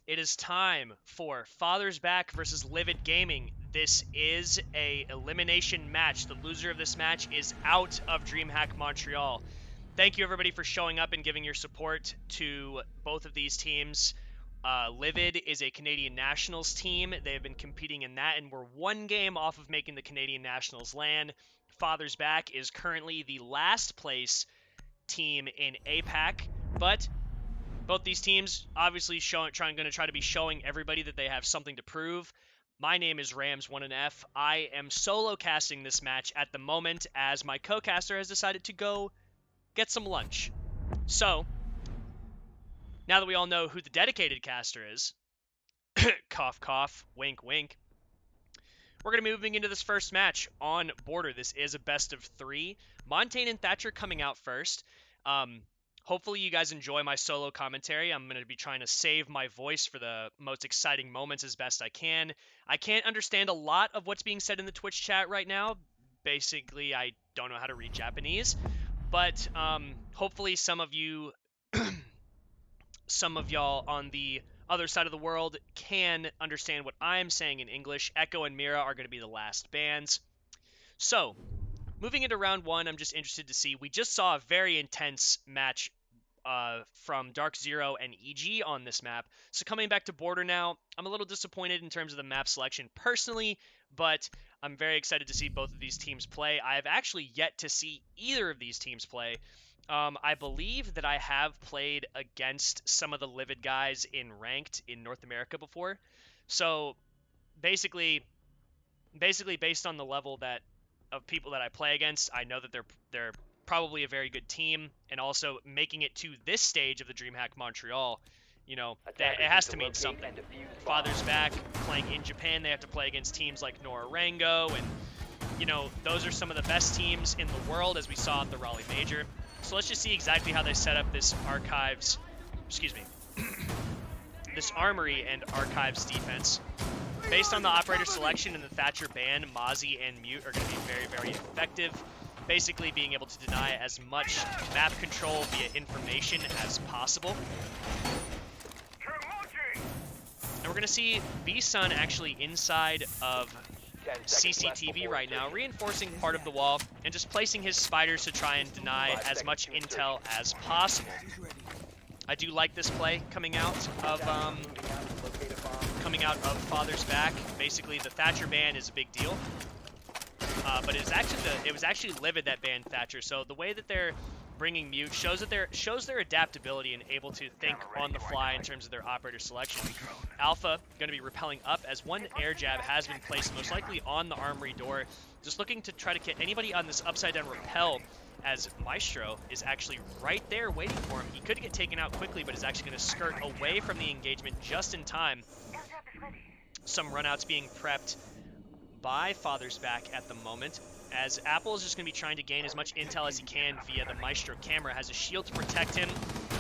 It is time for Father's Back versus Livid Gaming. This is a elimination match. The loser of this match is out of DreamHack Montreal. Thank you everybody for showing up and giving your support to both of these teams. Livid is a Canadian Nationals team. They have been competing in that and we're one game off of making the Canadian Nationals land. Father's Back is currently the last place team in APAC, but both these teams obviously going to try to be showing everybody that they have something to prove. My name is Rams1NF. I am solo casting this match at the moment as my co-caster has decided to go get some lunch. So, now that we all know who the dedicated caster is, cough cough, wink wink, we're going to be moving into this first match on Border. This is a best of 3. Montaigne and Thatcher coming out first. Hopefully you guys enjoy my solo commentary. I'm going to be trying to save my voice for the most exciting moments as best I can. I can't understand a lot of what's being said in the Twitch chat right now. Basically, I don't know how to read Japanese. But hopefully some of you, some of y'all on the other side of the world can understand what I'm saying in English. Echo and Mira are going to be the last bands. So, moving into round 1, I'm just interested to see. We just saw a very intense match from Dark Zero and EG on this map. So coming back to Border now, I'm a little disappointed in terms of the map selection personally, but I'm very excited to see both of these teams play. I have actually yet to see either of these teams play. I believe that I have played against some of the Livid guys in Ranked in North America before. So basically based on the level that of people that I play against, I know that they're probably a very good team, and also making it to this stage of the DreamHack Montreal, you know, it has to mean something. Father's Back, playing in Japan, they have to play against teams like Norango, and, you know, those are some of the best teams in the world, as we saw at the Raleigh Major. So let's just see exactly how they set up this this Armory and Archives defense. Based on the operator selection and the Thatcher ban, Mozzie and Mute are going to be very, very effective. Basically being able to deny as much map control via information as possible. And we're going to see B-Sun actually inside of CCTV right now, reinforcing part of the wall and just placing his spiders to try and deny as much intel as possible. I do like this play coming out of Father's Back. Basically, the Thatcher ban is a big deal. But it was actually Livid that banned Thatcher. So the way that they're bringing Mute shows their adaptability and able to think on the fly in terms of their operator selection. Alpha going to be repelling up as one air jab has been placed, most likely on the Armory door, just looking to try to get anybody on this upside down repel, as Maestro is actually right there waiting for him. He could get taken out quickly, but is actually going to skirt away from the engagement just in time. Some runouts being prepped by Father's Back at the moment, as Apple is just going to be trying to gain as much intel as he can via the Maestro camera. Has a shield to protect him,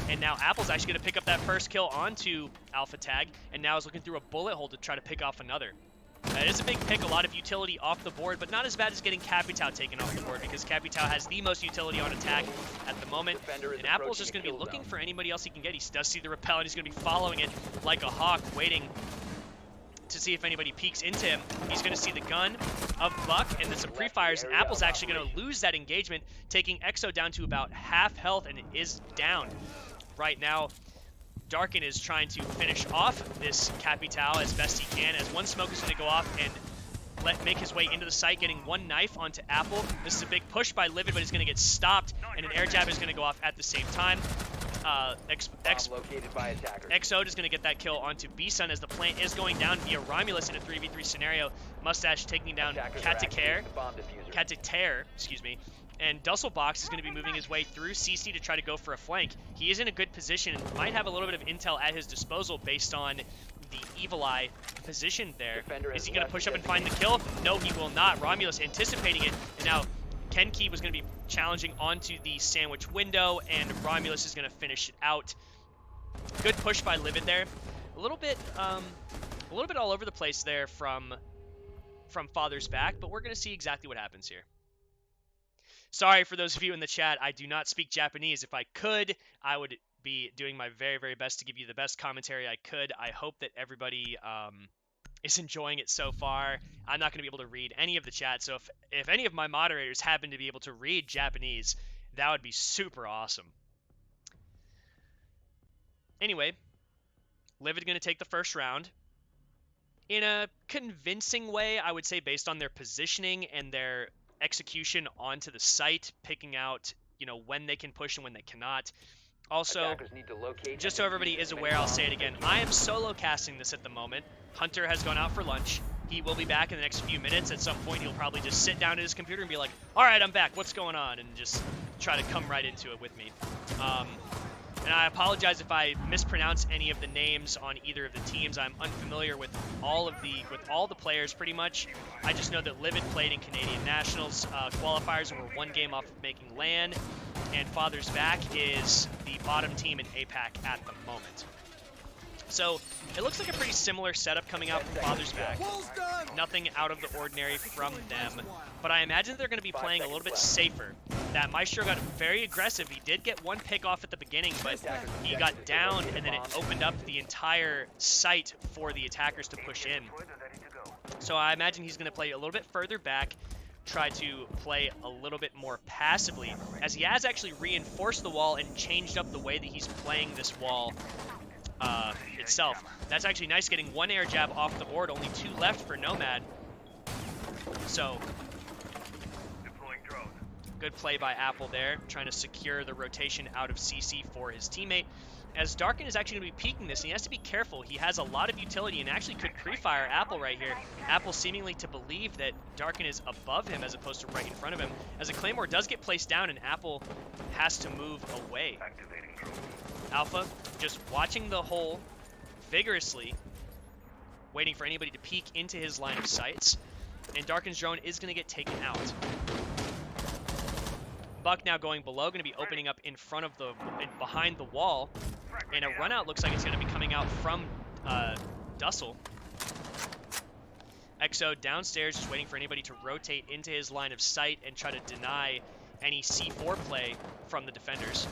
and now Apple's actually going to pick up that first kill onto Alpha Tag, and now is looking through a bullet hole to try to pick off another. It is a big pick, a lot of utility off the board, but not as bad as getting Capitao taken off the board, because Capitao has the most utility on attack at the moment, and Apple's just going to be looking for anybody else he can get. He does see the repel, and he's going to be following it like a hawk, waiting to see if anybody peeks into him. He's going to see the gun of Buck, and then some pre-fires, and Apple's actually going to lose that engagement, taking Exo down to about half health, and it is down. Right now, Darkin is trying to finish off this Capitao as best he can, as one smoke is going to go off and make his way into the site, getting one knife onto Apple. This is a big push by Livid, but he's going to get stopped, and an air jab is going to go off at the same time. Exo is going to get that kill onto B-Sun as the plant is going down via Romulus in a 3v3 scenario. Mustache taking down Catatair, and Dusselbox is going to be moving his way through CC to try to go for a flank. He is in a good position and might have a little bit of intel at his disposal based on the Evil Eye position there. Is he going to push up and find the kill? No, he will not. Romulus anticipating it, and now Kenki was going to be challenging onto the sandwich window, and Romulus is going to finish it out. Good push by Livid there. A little bit all over the place there from Father's Back, but we're going to see exactly what happens here. Sorry for those of you in the chat, I do not speak Japanese. If I could, I would be doing my very, very best to give you the best commentary I could. I hope that everybody is enjoying it so far. I'm not going to be able to read any of the chat, so if any of my moderators happen to be able to read Japanese, that would be super awesome. Anyway, Livid going to take the first round. In a convincing way, I would say, based on their positioning and their execution onto the site, picking out, when they can push and when they cannot. Also, just so everybody is aware, I'll say it again, I am solo casting this at the moment. Hunter has gone out for lunch. He will be back in the next few minutes. At some point, he'll probably just sit down at his computer and be like, all right, I'm back. What's going on? And just try to come right into it with me. And I apologize if I mispronounce any of the names on either of the teams. I'm unfamiliar with all the players pretty much. I just know that Livid played in Canadian Nationals qualifiers and were one game off of making LAN, and Father's Back is the bottom team in APAC at the moment. So it looks like a pretty similar setup coming out from Father's Back. Nothing out of the ordinary from them, but I imagine they're going to be playing a little bit safer. That Maestro got very aggressive. He did get one pick off at the beginning, but he got downed, and then it opened up the entire site for the attackers to push in. So I imagine he's going to play a little bit further back, try to play a little bit more passively, as he has actually reinforced the wall and changed up the way that he's playing this wall itself. That's actually nice, getting one air jab off the board, only 2 left for Nomad. So good play by Apple there, trying to secure the rotation out of CC for his teammate. As Darkin is actually going to be peeking this, and he has to be careful. He has a lot of utility and actually could pre-fire Apple right here. Apple seemingly to believe that Darkin is above him as opposed to right in front of him. As a Claymore does get placed down, and Apple has to move away. Alpha just watching the hole vigorously, waiting for anybody to peek into his line of sights. And Darkin's drone is going to get taken out. Buck now going below, going to be opening up in front of behind the wall, and a run out looks like it's going to be coming out from Dussel. Exo downstairs, just waiting for anybody to rotate into his line of sight and try to deny any C4 play from the defenders.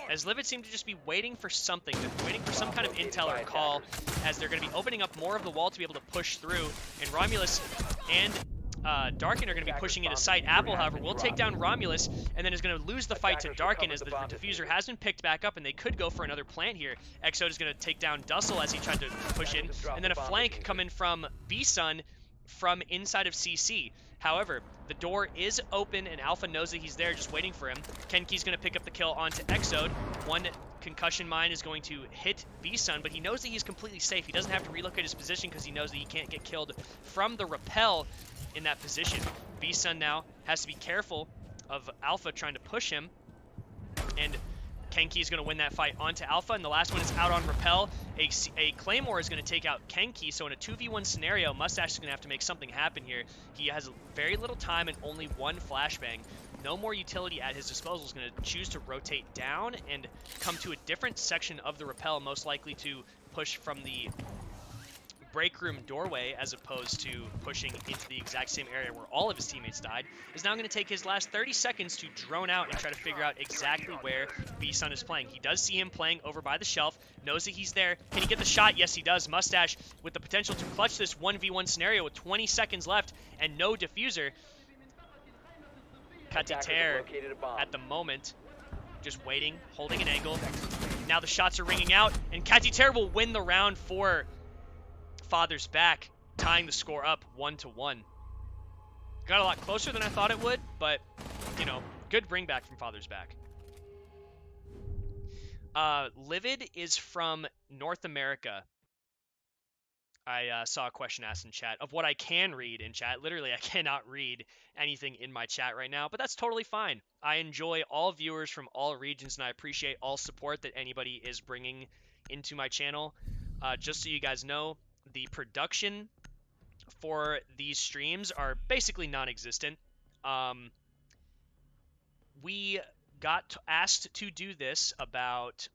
As Livid seem to just be waiting for something, waiting for some kind of intel or call, as they're going to be opening up more of the wall to be able to push through, and Romulus and Darkin are going to be pushing into sight. Apple, however, will take down Romulus, and then is going to lose the fight to Darkin as the diffuser has been picked back up, and they could go for another plant here. Exo is going to take down Dussel as he tried to push in, and then a flank coming from B-Sun from inside of CC. However, the door is open, and Alpha knows that he's there, just waiting for him. Kenki's going to pick up the kill onto Exode. One concussion mine is going to hit B-Sun, but he knows that he's completely safe. He doesn't have to relocate his position because he knows that he can't get killed from the rappel in that position. B-Sun now has to be careful of Alpha trying to push him, and Kenki is going to win that fight onto Alpha, and the last one is out on rappel. A Claymore is going to take out Kenki, so in a 2v1 scenario, Mustache is going to have to make something happen here. He has very little time and only one flashbang. No more utility at his disposal. Is going to choose to rotate down and come to a different section of the rappel, most likely to push from the break room doorway as opposed to pushing into the exact same area where all of his teammates died. Is now going to take his last 30 seconds to drone out and try to figure out exactly where B-Sun is playing. He does see him playing over by the shelf, knows that he's there. Can he get the shot? Yes, he does. Mustache with the potential to clutch this 1v1 scenario with 20 seconds left and no diffuser. Katiter at the moment just waiting, holding an angle. Now the shots are ringing out, and Katiter will win the round for Father's Back, tying the score up 1-1. Got a lot closer than I thought it would, but, good bring back from Father's Back. Livid is from North America. I saw a question asked in chat of what I can read in chat. Literally, I cannot read anything in my chat right now, but that's totally fine. I enjoy all viewers from all regions, and I appreciate all support that anybody is bringing into my channel. Just so you guys know, the production for these streams are basically non-existent. We got asked to do this about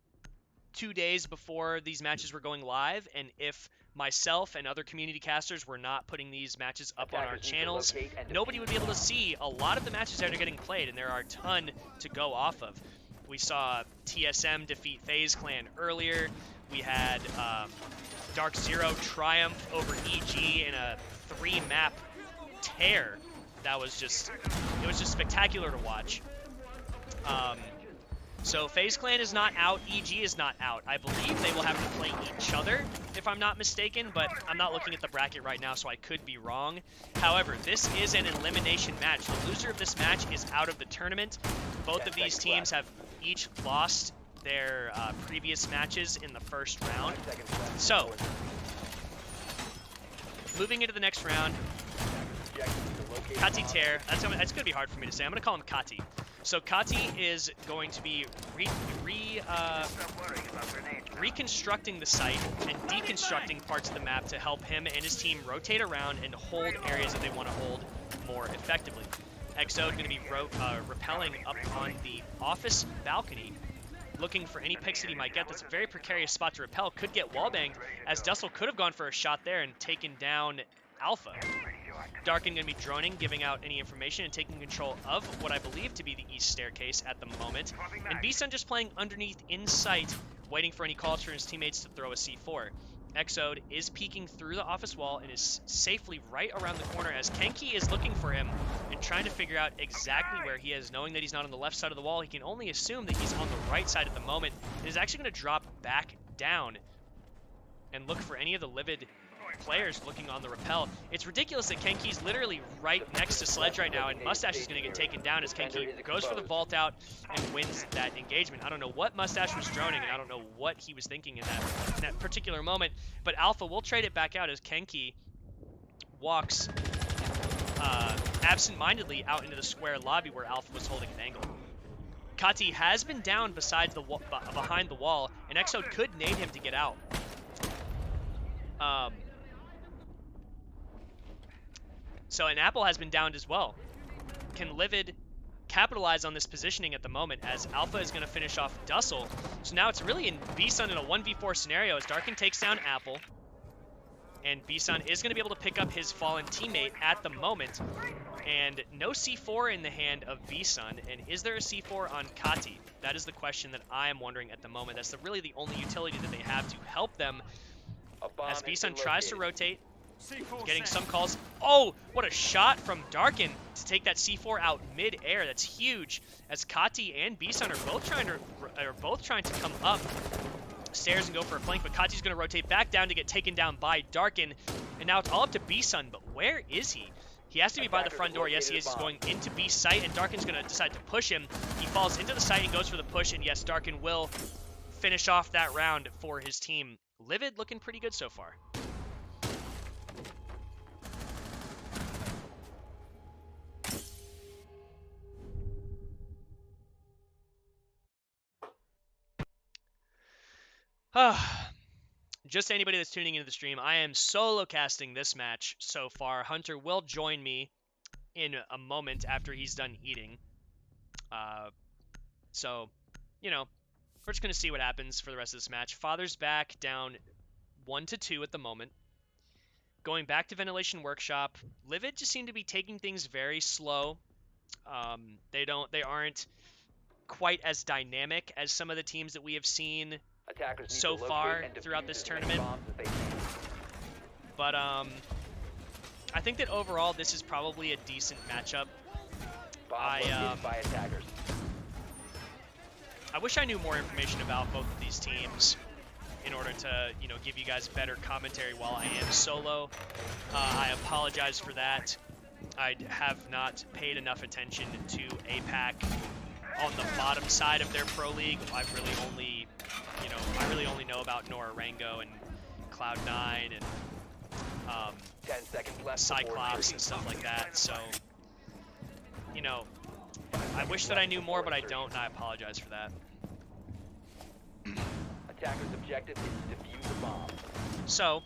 2 days before these matches were going live, and if myself and other community casters were not putting these matches up on our channels, nobody would be able to see a lot of the matches that are getting played, and there are a ton to go off of. We saw TSM defeat FaZe Clan earlier. We had Dark Zero triumph over EG in a 3-map tear. That was just, it was just spectacular to watch. So FaZe Clan is not out, EG is not out. I believe they will have to play each other, if I'm not mistaken, but I'm not looking at the bracket right now, so I could be wrong. However, this is an elimination match. The loser of this match is out of the tournament. Both of these teams have each lost their previous matches in the first round. So, moving into the next round, Kati Tear. That's going to be hard for me to say. I'm going to call him Kati. So Kati is going to be reconstructing the site and deconstructing parts of the map to help him and his team rotate around and hold areas that they want to hold more effectively. XO is going to be rappelling up on the office balcony, looking for any picks that he might get. That's a very precarious spot to rappel. Could get wallbanged, as Dussel could have gone for a shot there and taken down Alpha. Darkin going to be droning, giving out any information and taking control of what I believe to be the east staircase at the moment. And B-Sun just playing underneath in sight, waiting for any calls from his teammates to throw a C4. Exode is peeking through the office wall and is safely right around the corner as Kenki is looking for him and trying to figure out exactly where he is. Knowing that he's not on the left side of the wall, he can only assume that he's on the right side at the moment. And is actually going to drop back down and look for any of the Livid players looking on the rappel. It's ridiculous that Kenki's literally right next to Sledge right now, and Mustache is going to get taken down as Kenki goes for the vault out and wins that engagement. I don't know what Mustache was droning, and I don't know what he was thinking in that particular moment, but Alpha will trade it back out as Kenki walks absent-mindedly out into the square lobby where Alpha was holding an angle. Kati has been down behind the wall, and Exode could nade him to get out. So an Apple has been downed as well. Can Livid capitalize on this positioning at the moment as Alpha is going to finish off Dussel? So now it's really in B-Sun in a 1v4 scenario as Darkin takes down Apple. And B-Sun is going to be able to pick up his fallen teammate at the moment. And no C4 in the hand of B-Sun. And is there a C4 on Kati? That is the question that I am wondering at the moment. That's really the only utility that they have to help them. As B-Sun tries to rotate, getting some calls. Oh, what a shot from Darkin to take that C4 out mid-air. That's huge. As Kati and B-Sun are both trying to come up stairs and go for a flank, but Kati's going to rotate back down to get taken down by Darkin. And now it's all up to B-Sun, but where is he? He has to be by the front door. Yes, he is. He's going into B site, and Darkin's going to decide to push him. He falls into the site and goes for the push, and yes, Darkin will finish off that round for his team. Livid looking pretty good so far. Just anybody that's tuning into the stream, I am solo casting this match so far. Hunter will join me in a moment after he's done eating. So, you know, we're just going to see what happens for the rest of this match. Father's back down 1-2 at the moment. Going back to Ventilation Workshop. Livid just seem to be taking things very slow. They aren't quite as dynamic as some of the teams that we have seen so far throughout this tournament. But I think that overall this is probably a decent matchup. I wish I knew more information about both of these teams in order to, you know, give you guys better commentary while I am solo. I apologize for that. I have not paid enough attention to APAC on the bottom side of their pro league. I've really only, you know, I really only know about Nora Rango and Cloud9 and 10 seconds left Cyclops and stuff like that. So, you know, I wish that I knew more, but I don't, and I apologize for that. Attacker's objective is to defuse the bomb. So,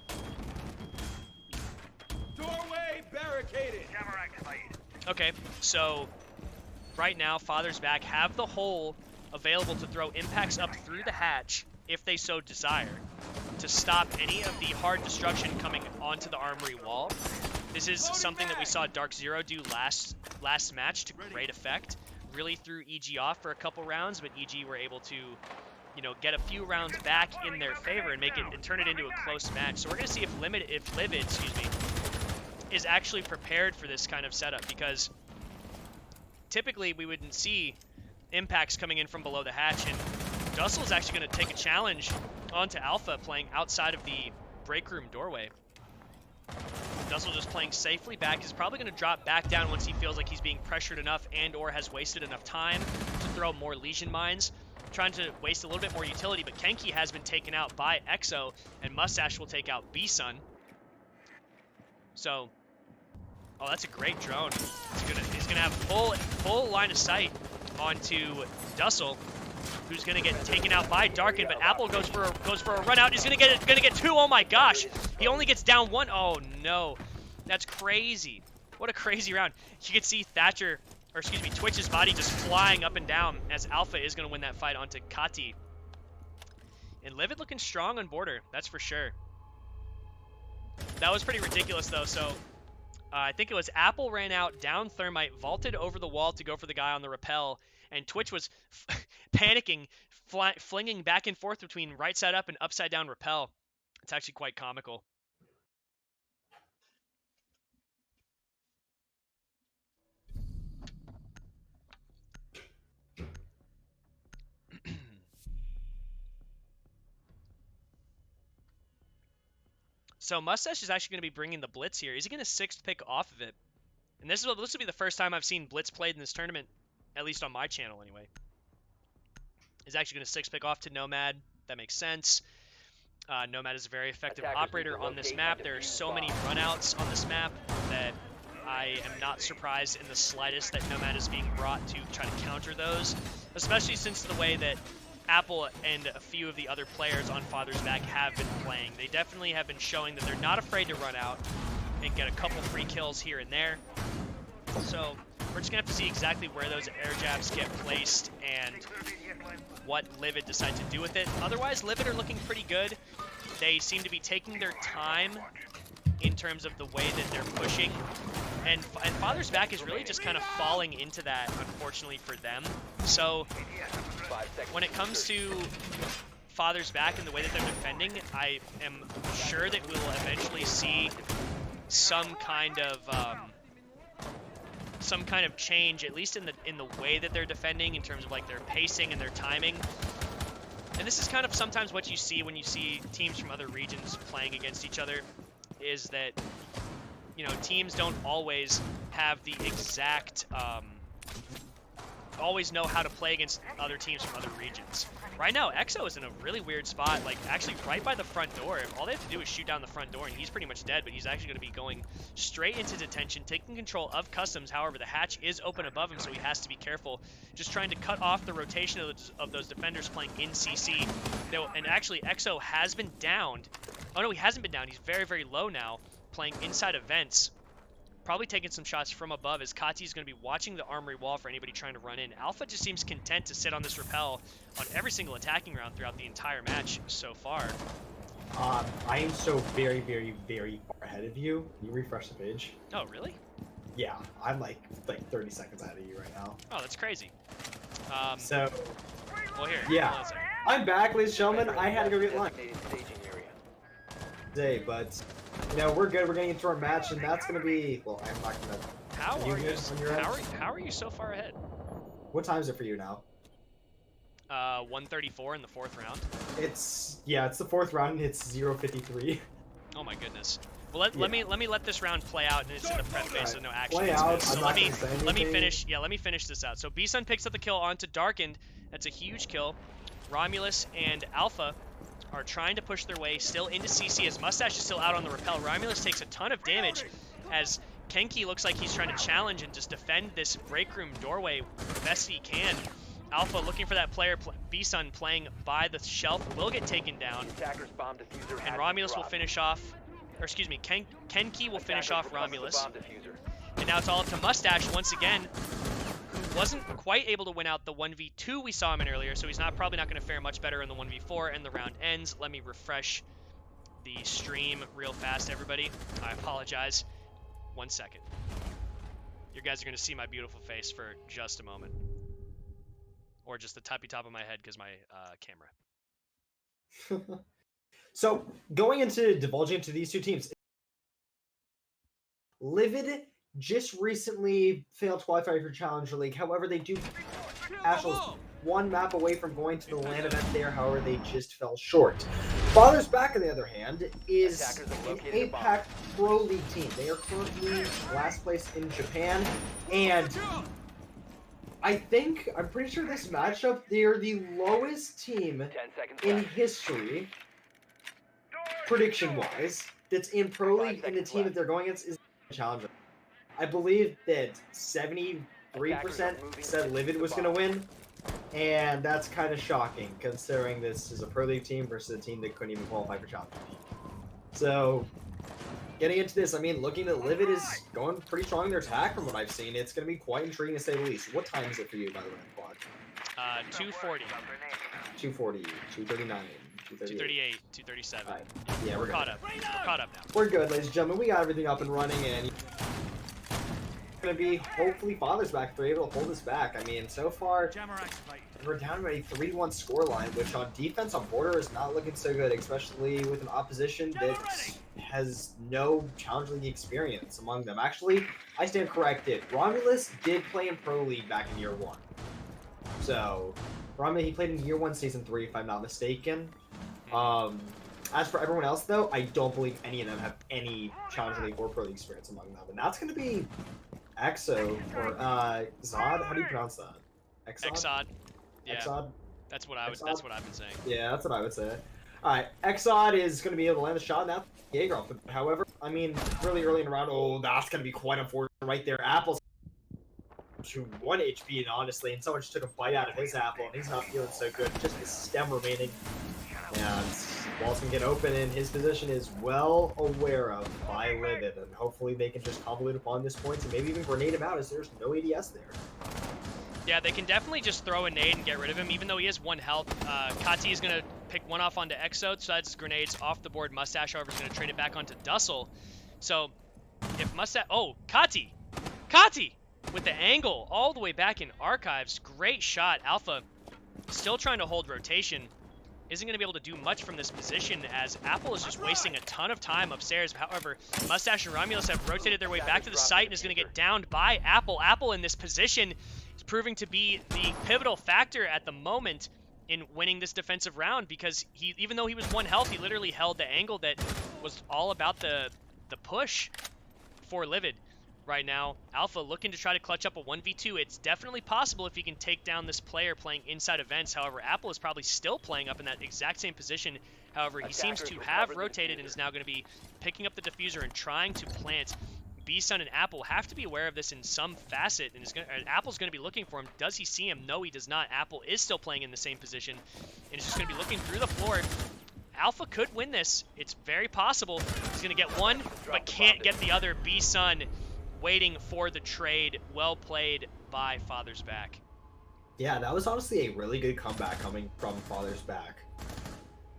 doorway barricaded. Camera activated. Okay, so right now, Father's back have the hole available to throw impacts up through the hatch if they so desire, to stop any of the hard destruction coming onto the armory wall. This is something that we saw Dark Zero do last match to great effect. really threw EG off for a couple rounds, but EG were able to, you know, get a few rounds back in their favor and make it and turn it into a close match. So we're gonna see if Livid, excuse me, is actually prepared for this kind of setup, because typically we wouldn't see impacts coming in from below the hatch, and Dussel is actually going to take a challenge onto Alpha playing outside of the break room doorway. Dussel just playing safely back. He's probably going to drop back down once he feels like he's being pressured enough and or has wasted enough time to throw more Legion mines, trying to waste a little bit more utility, but Kenki has been taken out by Exo, and Mustache will take out B-Sun. So, oh, that's a great drone. He's gonna have full line of sight onto Dussel, who's gonna get taken out by Darken. But Apple goes for a run out. He's gonna get two. Oh my gosh! He only gets down one. Oh no, that's crazy. What a crazy round. You can see Thatcher, or excuse me, Twitch's body just flying up and down as Alpha is gonna win that fight onto Kati. And Livid looking strong on border, that's for sure. That was pretty ridiculous though. So I think it was Apple ran out, down Thermite, vaulted over the wall to go for the guy on the rappel, and Twitch was panicking, flinging back and forth between right side up and upside down rappel. It's actually quite comical. So Mustache is actually going to be bringing the Blitz here. Is he going to sixth pick off of it? And this will be the first time I've seen Blitz played in this tournament, at least on my channel anyway. He's actually going to sixth pick off to Nomad. That makes sense. Nomad is a very effective operator on this map. There are so many runouts on this map that I am not surprised in the slightest that Nomad is being brought to try to counter those, especially since the way that Apple and a few of the other players on Father's Back have been playing. They definitely have been showing that they're not afraid to run out and get a couple free kills here and there. So we're just going to have to see exactly where those air jabs get placed and what Livid decide to do with it. Otherwise, Livid are looking pretty good. They seem to be taking their time in terms of the way that they're pushing. And Father's Back is really just kind of falling into that, unfortunately for them. So when it comes to Father's Back and the way that they're defending, I am sure that we will eventually see some kind of change, at least in the way that they're defending, in terms of like their pacing and their timing. And this is kind of sometimes what you see when you see teams from other regions playing against each other, is that, you know, teams don't always have the exact always know how to play against other teams from other regions. Right now, Exo is in a really weird spot, like actually right by the front door. All they have to do is shoot down the front door and he's pretty much dead, but he's actually going to be going straight into detention, taking control of customs. However, the hatch is open above him, so he has to be careful. Just trying to cut off the rotation of those defenders playing in CC. And actually, Exo has been downed. Oh no, he hasn't been downed. He's very, very low now, playing inside of vents. Probably taking some shots from above, as Kati is going to be watching the armory wall for anybody trying to run in. Alpha just seems content to sit on this rappel on every single attacking round throughout the entire match so far. I am so very, very, very far ahead of you. Can you refresh the page? Oh, really? Yeah, I'm like 30 seconds ahead of you right now. Oh, that's crazy. So, well, here. yeah, I'm back, ladies and gentlemen. I had to go get lunch today, but you know, we're good. We're getting into our match, and that's gonna be, well, I'm not gonna. How are you so far ahead? What time is it for you now? 1:34 in the fourth round. It's the fourth round, and it's 0:53. Oh my goodness. Well, let me let this round play out, and it's in the prep phase, so no action. Play out. So let me finish. Yeah, let me finish this out. So B-Sun picks up the kill onto Darkened. That's a huge kill. Romulus and Alpha are trying to push their way still into CC as Mustache is still out on the rappel. Romulus takes a ton of damage as Kenki looks like he's trying to challenge and just defend this break room doorway the best he can. Alpha looking for that player. B-Sun playing by the shelf will get taken down. And Romulus will finish off, or excuse me, Kenki will finish off Romulus. And now it's all up to Mustache once again, who wasn't quite able to win out the 1v2 we saw him in earlier, so he's probably not going to fare much better in the 1v4, and the round ends. Let me refresh the stream real fast, everybody. I apologize. 1 second. You guys are going to see my beautiful face for just a moment. or just the toppy top of my head because my camera. So going into divulging into these two teams, Livid just recently failed to qualify for Challenger League. However, they do Ashle's one map away from going to the LAN event there. However, they just fell short. Father's Back, on the other hand, is an APAC Pro League team. They are currently last place in Japan, and I'm pretty sure this matchup, they're the lowest team 10 seconds in left. history, prediction-wise, that's in Pro League, and the team that they're going against is Challenger. I believe that 73% said Livid was going to win, and that's kind of shocking, considering this is a Pro League team versus a team that couldn't even qualify for Challenger. So, getting into this, I mean, looking at Livid is going pretty strong in their attack from what I've seen. It's going to be quite intriguing to say the least. What time is it for you, by the way, Quad? 240. 240, 239, 238, 237. Alright, yeah, we're caught up. We're caught up now. We're good, ladies and gentlemen. We got everything up and running, and it's going to be hopefully Father's Back if they're able to hold us back. I mean, so far, we're down to a 3-1 scoreline, which on defense on border is not looking so good, especially with an opposition that has no Challenge League experience among them. Actually, I stand corrected. Romulus did play in Pro League back in year 1. So, Romulus, he played in year 1, season 3, if I'm not mistaken. As for everyone else, though, I don't believe any of them have any Challenge League or Pro League experience among them. And that's going to be Exo, or Zod? How do you pronounce that? Exod. Yeah. Exod? That's what I've been saying. Yeah, that's what I would say. Alright, Exod is going to be able to land the shot now. Jaeger. However, I mean, really early in the round, that's going to be quite unfortunate right there. Apple's to 1 HP, and honestly, and someone just took a bite out of his apple, and he's not feeling so good. Just the stem remaining. And Wall's can get open, and his position is well aware of by Livid, and hopefully they can just convolute upon this point and maybe even grenade him out as there's no ADS there. Yeah, they can definitely just throw a nade and get rid of him, even though he has 1 health. Kati is going to pick one off onto Exo, so that's grenades off the board. Mustache, however, is going to trade it back onto Dussel. So, if Mustache... Oh, Kati! Kati! With the angle all the way back in Archives. Great shot. Alpha still trying to hold rotation. Isn't going to be able to do much from this position as Apple is just wasting a ton of time upstairs. However, Mustache and Romulus have rotated their way back to the site and is going to get downed by Apple. Apple in this position is proving to be the pivotal factor at the moment in winning this defensive round because even though he was 1 health, he literally held the angle that was all about the push for Livid. Right now, Alpha looking to try to clutch up a 1v2. It's definitely possible if he can take down this player playing inside events. However, Apple is probably still playing up in that exact same position. However, he seems to have rotated and is now going to be picking up the diffuser and trying to plant. B-Sun and Apple have to be aware of this in some facet, and Apple's going to be looking for him. Does he see him? No, he does not. Apple is still playing in the same position, and is just going to be looking through the floor. Alpha could win this. It's very possible. He's going to get one, but can't get the other. B-Sun waiting for the trade. Well played by Father's Back. Yeah, that was honestly a really good comeback coming from Father's Back.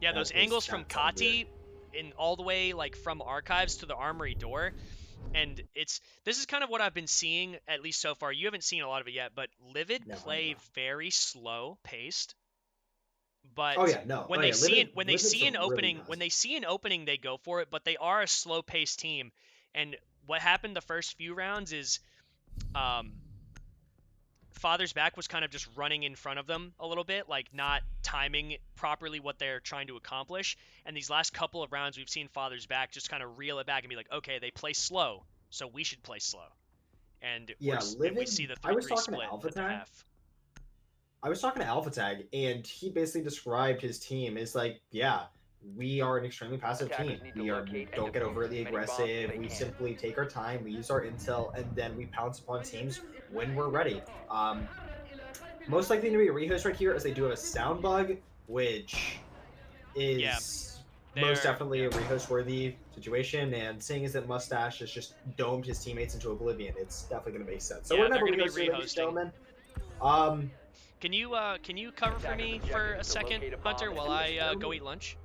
Yeah, those angles from Kati in all the way like from Archives to the Armory door. And this is kind of what I've been seeing, at least so far. You haven't seen a lot of it yet, but Livid play very slow paced. But when they see an opening, they go for it, but they are a slow paced team. And what happened the first few rounds is Father's Back was kind of just running in front of them a little bit, like not timing properly what they're trying to accomplish. And these last couple of rounds, we've seen Father's Back just kind of reel it back and be like, okay, they play slow, so we should play slow. And we see the 3-3 split at the half. I was talking to Alpha Tag, and he basically described his team as like, yeah, we are an extremely passive team. We don't get overly aggressive. We simply take our time. We use our intel, and then we pounce upon teams when we're ready. Most likely to be a rehost right here, as they do have a sound bug, which is most definitely a rehost-worthy situation. And seeing as that Mustache has just domed his teammates into oblivion, it's definitely going to make sense. So we're going to be rehosting, gentlemen. Can you cover for me for a second, Hunter, while I go eat lunch?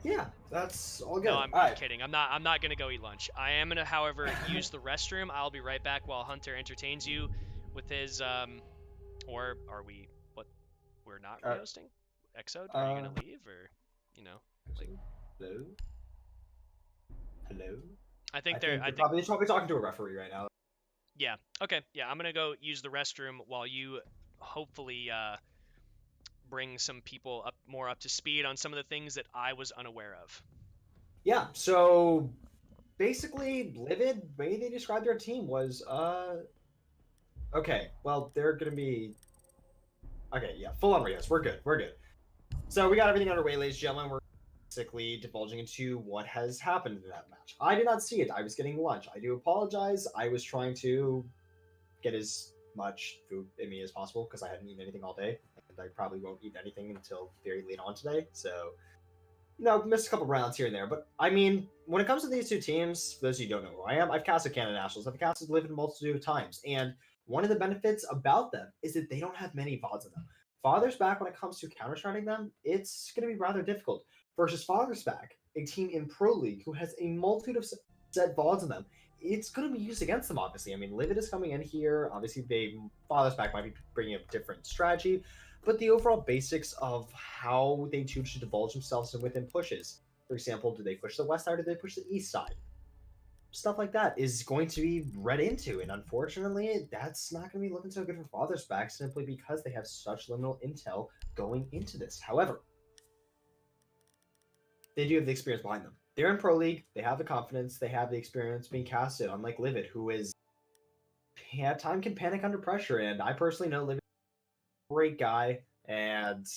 Yeah, that's all good. No, I'm kidding. I'm not gonna go eat lunch. I am gonna, however, use the restroom. I'll be right back while Hunter entertains you with his or are we? What? we're not Uh, rehosting? Exode, are you gonna leave, or, you know, like? Hello. Hello. I think they're I think probably talking to a referee right now. yeah. Okay. Yeah, I'm gonna go use the restroom while you hopefully bring some people more up to speed on some of the things that I was unaware of. Yeah. So basically, Livid, the way they described their team was okay. Well, they're gonna be okay. Yeah, full on Rios. We're good. We're good. So we got everything underway, ladies and gentlemen. We're basically divulging into what has happened in that match. I did not see it. I was getting lunch. I do apologize. I was trying to get as much food in me as possible because I hadn't eaten anything all day, and I probably won't eat anything until very late on today. So, missed a couple rounds here and there. But I mean, when it comes to these two teams, for those of you who don't know who I am, I've casted Canada Nationals. I've casted Livid a multitude of times, and one of the benefits about them is that they don't have many VODs in them. Father's Back, when it comes to counter-stranding them, it's going to be rather difficult. Versus Father's Back, a team in Pro League who has a multitude of set VODs in them, it's going to be used against them, obviously. I mean, Livid is coming in here. Obviously, Father's Back might be bringing a different strategy, but the overall basics of how they choose to divulge themselves within pushes. For example, do they push the west side or do they push the east side? Stuff like that is going to be read into, and unfortunately, that's not going to be looking so good for Father's Back simply because they have such liminal intel going into this. However, they do have the experience behind them. They're in Pro League, they have the confidence, they have the experience being casted, unlike Livid, who is at time can panic under pressure, and I personally know Livid is a great guy, and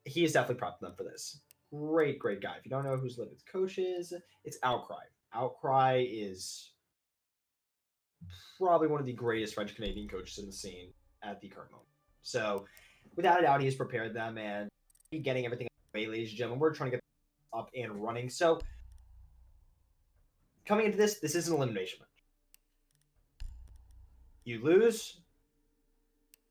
he is definitely propping them for this. Great guy. If you don't know who's Livid's coach is, it's Outcry. Outcry is probably one of the greatest French-Canadian coaches in the scene at the current moment. So, without a doubt, he has prepared them, and getting everything away, ladies and gentlemen. We're trying to get up and running. So, coming into this is an elimination match. You lose,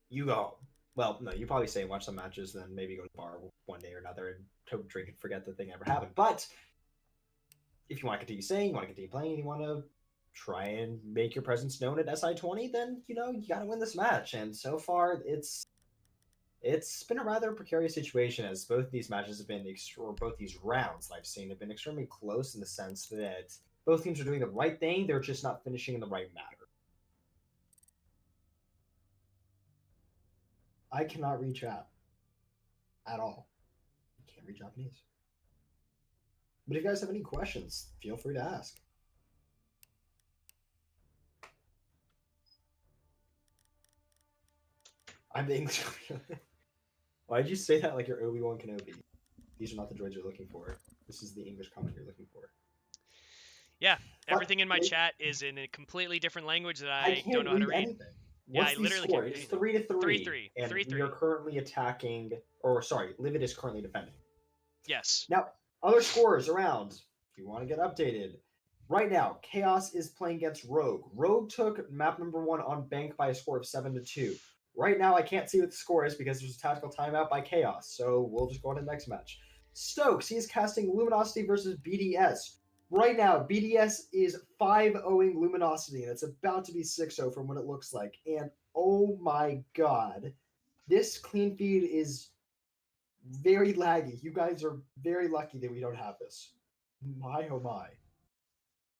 you go home. Well, no, you probably stay and watch some matches, then maybe go to the bar one day or another and drink and forget the thing ever happened. But if you want to continue staying, you want to continue playing, you want to try and make your presence known at SI20, then, you got to win this match. And so far, it's been a rather precarious situation, as both these matches have been, or both these rounds that I've seen have been extremely close in the sense that both teams are doing the right thing, they're just not finishing in the right manner. I cannot read chat at all. I can't read Japanese. But if you guys have any questions, feel free to ask. I'm the English. Why'd you say that like you're Obi-Wan Kenobi? These are not the droids you're looking for. This is the English comment you're looking for. Yeah, everything in my chat is in a completely different language that I can't don't know how to read. Anything. What's the score? It's 3-3. 3-3. And 3-3. we are currently attacking, or sorry, Livid is currently defending. Yes. Now, other scores around, if you want to get updated. Right now, Chaos is playing against Rogue. Rogue took map number 1 on Bank by a score of 7-2. Right now, I can't see what the score is because there's a tactical timeout by Chaos, so we'll just go on to the next match. Stokes, he is casting Luminosity versus BDS. Right now, BDS is 5-0ing Luminosity, and it's about to be 6-0 from what it looks like. And oh my god, this clean feed is very laggy. You guys are very lucky that we don't have this. My oh my.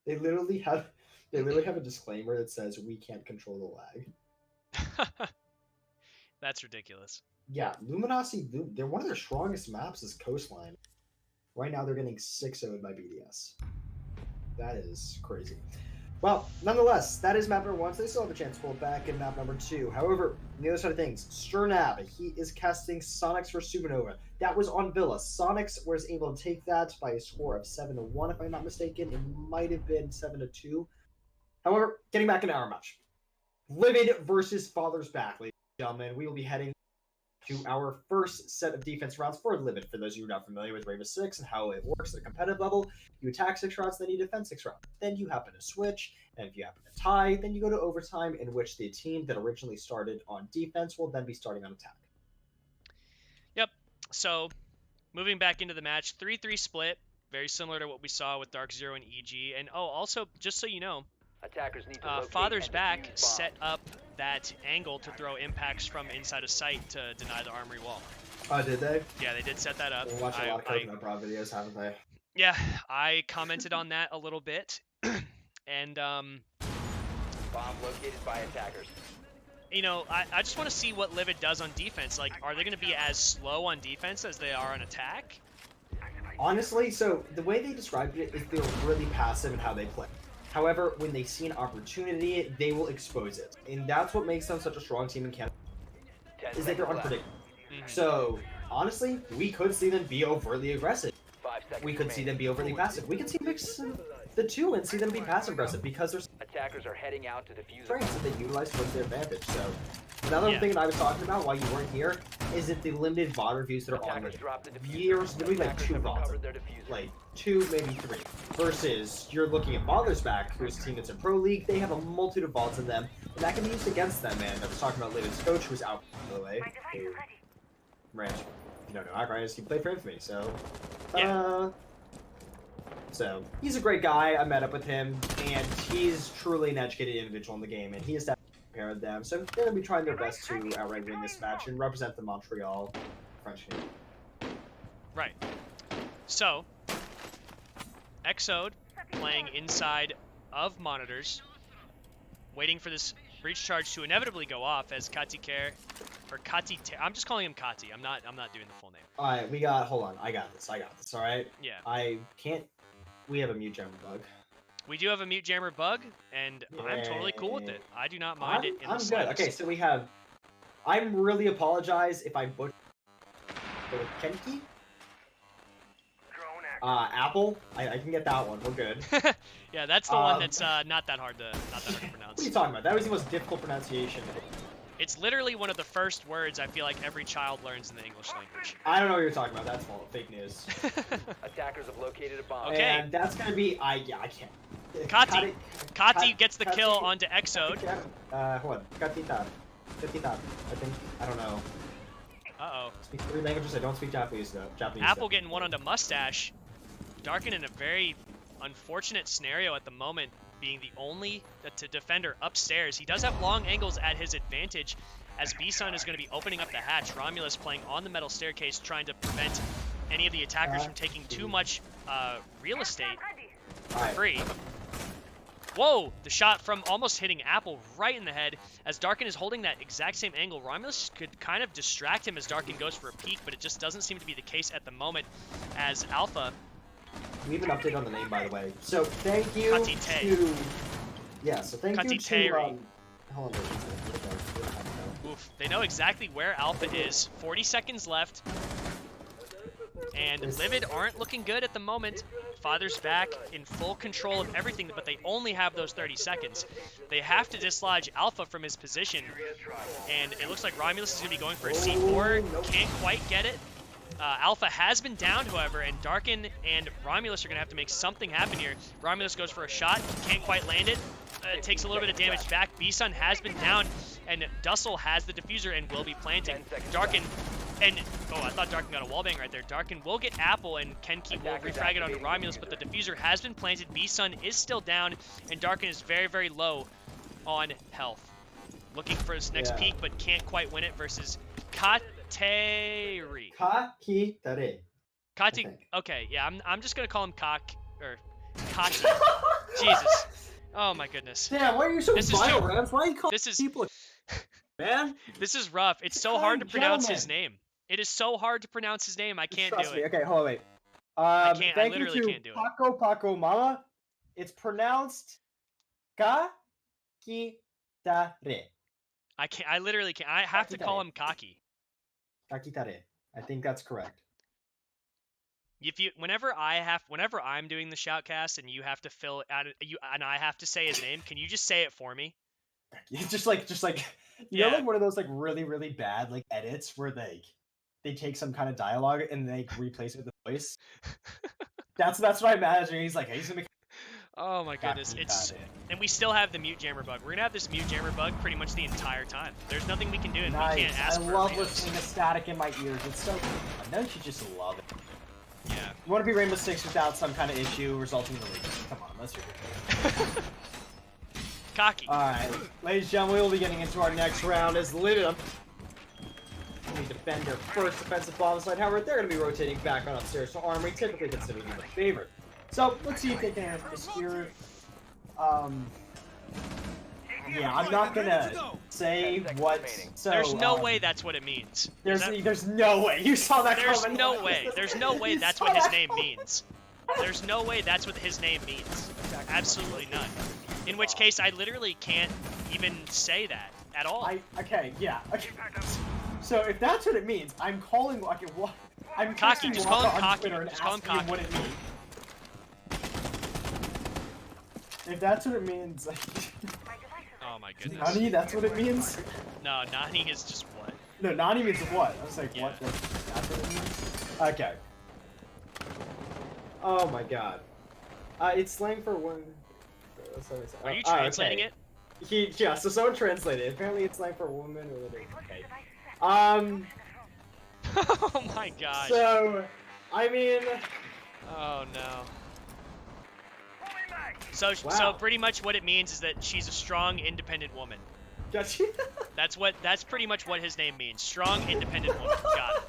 They literally have a disclaimer that says we can't control the lag. That's ridiculous. Yeah, Luminosity, they're one of their strongest maps is Coastline. Right now they're getting 6-0'd by BDS. That is crazy. Well, nonetheless, that is map number 1, so they still have a chance to pull it back in map number 2. However, on the other side of things, Sternab, he is casting Sonics for Supernova. That was on Villa. Sonics was able to take that by a score of 7-1, if I'm not mistaken. It might have been 7-2. However, getting back into our match. Livid versus Father's Back, ladies and gentlemen. We will be heading to our first set of defense rounds for Livid. For those of you who are not familiar with Raven 6 and how it works at a competitive level, you attack 6 rounds, then you defend 6 rounds. Then you happen to switch, and if you happen to tie, then you go to overtime, in which the team that originally started on defense will then be starting on attack. Yep. So, moving back into the match, 3-3 split, very similar to what we saw with Dark Zero and EG. And also, just so you know, Attackers need to locate Father's and Back defuse bombs. set up that angle to throw impacts from inside of sight to deny the armory wall. Oh, did they? Yeah, they did set that up. They watched a lot of Coconut Bra videos, haven't they? Yeah, I commented on that a little bit, and Bomb located by attackers. you know, I just want to see what Livid does on defense. Like, are they going to be as slow on defense as they are on attack? Honestly, so the way they described it is they're really passive in how they play. However, when they see an opportunity, they will expose it. And that's what makes them such a strong team in Canada, 10 is that they're seconds left. unpredictable. Mhm. So, honestly, we could see them be overtly aggressive. 5 seconds We could see them remaining. be overly passive. We could see mix the two and see them be passive aggressive because there's Attackers are heading out to defuse. strengths that they utilize towards their advantage. So, another Yeah. thing that I was talking about while you weren't here is that the limited VOD reviews that are on Attackers dropped the diffuser. years, maybe like Attackers 2 have VODs. recovered their diffuser. Like 2, maybe 3. Versus you're looking at Father's Back, who's a team that's in Pro League. They have a multitude of vaults in them, and that can be used against them. And I was talking about Livid's coach, who's out, by the way. Ranch. You don't know, Akrias, he played for Infamy, so. Yeah. So he's a great guy. I met up with him, and he's truly an educated individual in the game, and he has prepared them. So they're gonna be trying their best to outright win this match and represent the Montreal French team. Right. So, Exode playing inside of monitors, waiting for this breach charge to inevitably go off as Katikare, or Katite. I'm just calling him Kati. I'm not doing the full name. All right, we got. Hold on, I got this. All right. Yeah. I can't. We have a mute jammer bug. We do have a mute jammer bug, and I'm totally cool with it. I do not mind it in I'm the good. slightest. Okay, so we have. I'm really apologize if I butchered Kenki. Apple. I can get that one. We're good. Yeah, that's the one that's not that hard to What are you pronounce. talking about? That was the most difficult pronunciation. It's literally one of the first words I feel like every child learns in the English language. I don't know what you're talking about. That's fake news. Attackers have located a bomb. Okay. And that's gonna be. I can't. Kati gets the kill Kati- onto Exode. Hold on. Katita. I think. I don't know. Uh-oh. Speak 3 languages. I don't speak Japanese though. Apple getting one onto Mustache. Darken in a very unfortunate scenario at the moment, being the only defender upstairs. He does have long angles at his advantage, as B-Sun is going to be opening up the hatch. Romulus playing on the metal staircase, trying to prevent any of the attackers from taking too much real estate for free. Whoa! The shot from almost hitting Apple right in the head, as Darken is holding that exact same angle. Romulus could kind of distract him as Darken goes for a peek, but it just doesn't seem to be the case at the moment, as Alpha... We have an update on the name, by the way. So thank you Katite. to. Yeah. So thank you to. Katiteri. Hold on. Wait. Oof, they know exactly where Alpha is. 40 seconds left. And Livid aren't looking good at the moment. Father's back in full control of everything, but they only have those 30 seconds. They have to dislodge Alpha from his position. And it looks like Romulus is going to be going for a C4. nope. Can't quite get it. Alpha has been down, however, and Darken and Romulus are going to have to make something happen here. Romulus goes for a shot, can't quite land it. Takes a little bit of damage back. B-Sun has been down, and Dussel has the diffuser and will be planting. Darken, and oh, I thought Darken got a wallbang right there. Darken will get Apple, and Kenki will refrag it onto Romulus, but the diffuser has been planted. B-Sun is still down, and Darken is very, very low on health. Looking for his next peak, but can't quite win it versus Kateri. Katitare. Kati. Okay, yeah, I'm just gonna call him Kati. Jesus. Oh my goodness. Damn, why are you so This is vile, too- Rams? Why are you calling This is people? Man, this is rough. It's so hard to pronounce his name. It is so hard to pronounce his name. I can't do trust me. it. Okay, hold on, wait. I can't. I Thank literally you to can't do it. Paco Mama. It's pronounced Katitare. I can't. I literally can't. I have to call him Kaki. Katitare. I think that's correct. Whenever I'm doing the shoutcast and you have to fill out and I have to say his name, can you just say it for me? Just like you know, like one of those like really really bad like edits where they take some kind of dialogue and they replace it with the voice. That's what I imagine. He's like, hey, he's gonna. Oh my goodness, and we still have the mute jammer bug. We're gonna have this mute jammer bug pretty much the entire time. There's nothing we can do, and Nice. we can't ask I for love it. listening to static in my ears. It's so fun. Don't you just love it? Yeah. You want to be Rainbow Six without some kind of issue resulting in the leak? Come on, that's ridiculous. Cocky. All right, ladies and gentlemen, we'll be getting into our next round as Livid. defender, first defensive bomb side. However, they're going to be rotating back on upstairs to Armory, typically considered the favorite. So let's see if they can obscure. Yeah, I'm not gonna say what. So There's no way that's what it means. There's no way you saw that. There's coming. no way. There's no way You that's saw what his that name coming. means. There's no way that's what his name means. Absolutely none. In which case, I literally can't even say that at all. Okay, yeah. Okay. So if that's what it means, I'm calling. Okay, what? I'm Cocky, texting just call him Waka on cocky. Twitter and Just call him asking cocky. what it means. If that's what it means, Oh my goodness. Nani, that's what it means? No, Nani is just what? No, Nani means what? I was like, Yeah. what? That's what it means? Okay. Oh my god. It's slang for one. Are you translating it? Yeah, so someone translated it. Apparently it's slang for woman or whatever. Okay. Oh my gosh. So, I mean, Oh no. So Wow. pretty much what it means is that she's a strong, independent woman. gotcha. That's pretty much what his name means. Strong, independent woman. Got it.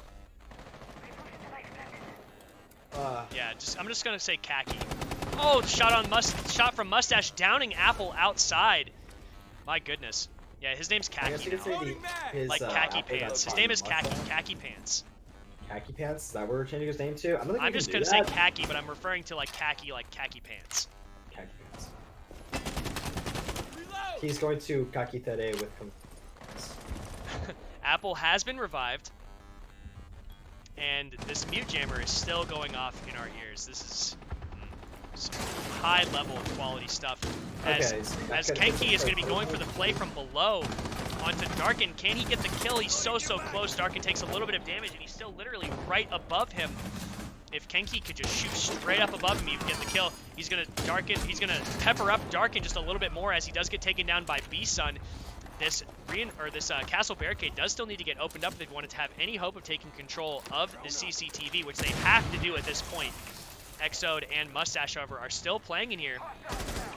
Yeah, I'm just gonna say khaki. Oh, shot from Mustache, downing Apple outside. My goodness. Yeah, his name's I guess Khaki you could now. say his Like khaki Apple pants. got His name is muscle. Khaki Pants. Khaki pants? Is that what we're changing his name to? I don't think I'm we just can gonna do say that. khaki, but I'm referring to like khaki pants. Khaki pants. He's going to Kaki Tere with Apple has been revived, and this mute jammer is still going off in our ears. This is some high level of quality stuff. As Okay, so Kenki is going to be going for the play from below onto Darkin. Can he get the kill? He's so close. Darkin takes a little bit of damage, and he's still literally right above him. If Kenki could just shoot straight up above him, he would get the kill. He's gonna pepper up Darkin just a little bit more as he does get taken down by B-Sun. This castle barricade does still need to get opened up if they wanted to have any hope of taking control of the CCTV, which they have to do at this point. Exode and Mustache, however, are still playing in here,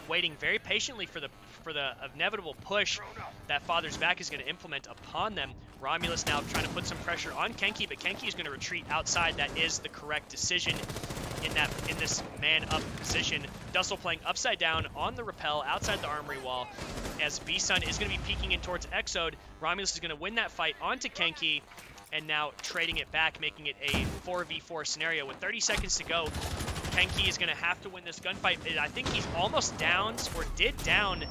waiting very patiently for the inevitable push that Father's Back is going to implement upon them. Romulus now trying to put some pressure on Kenki, but Kenki is going to retreat outside. That is the correct decision in this man-up position. Dustle playing upside down on the rappel outside the armory wall, as B-Sun is going to be peeking in towards Exode. Romulus is going to win that fight onto Kenki, and now trading it back, making it a 4v4 scenario. With 30 seconds to go, Kenki is going to have to win this gunfight. I think he's almost downed, or did down,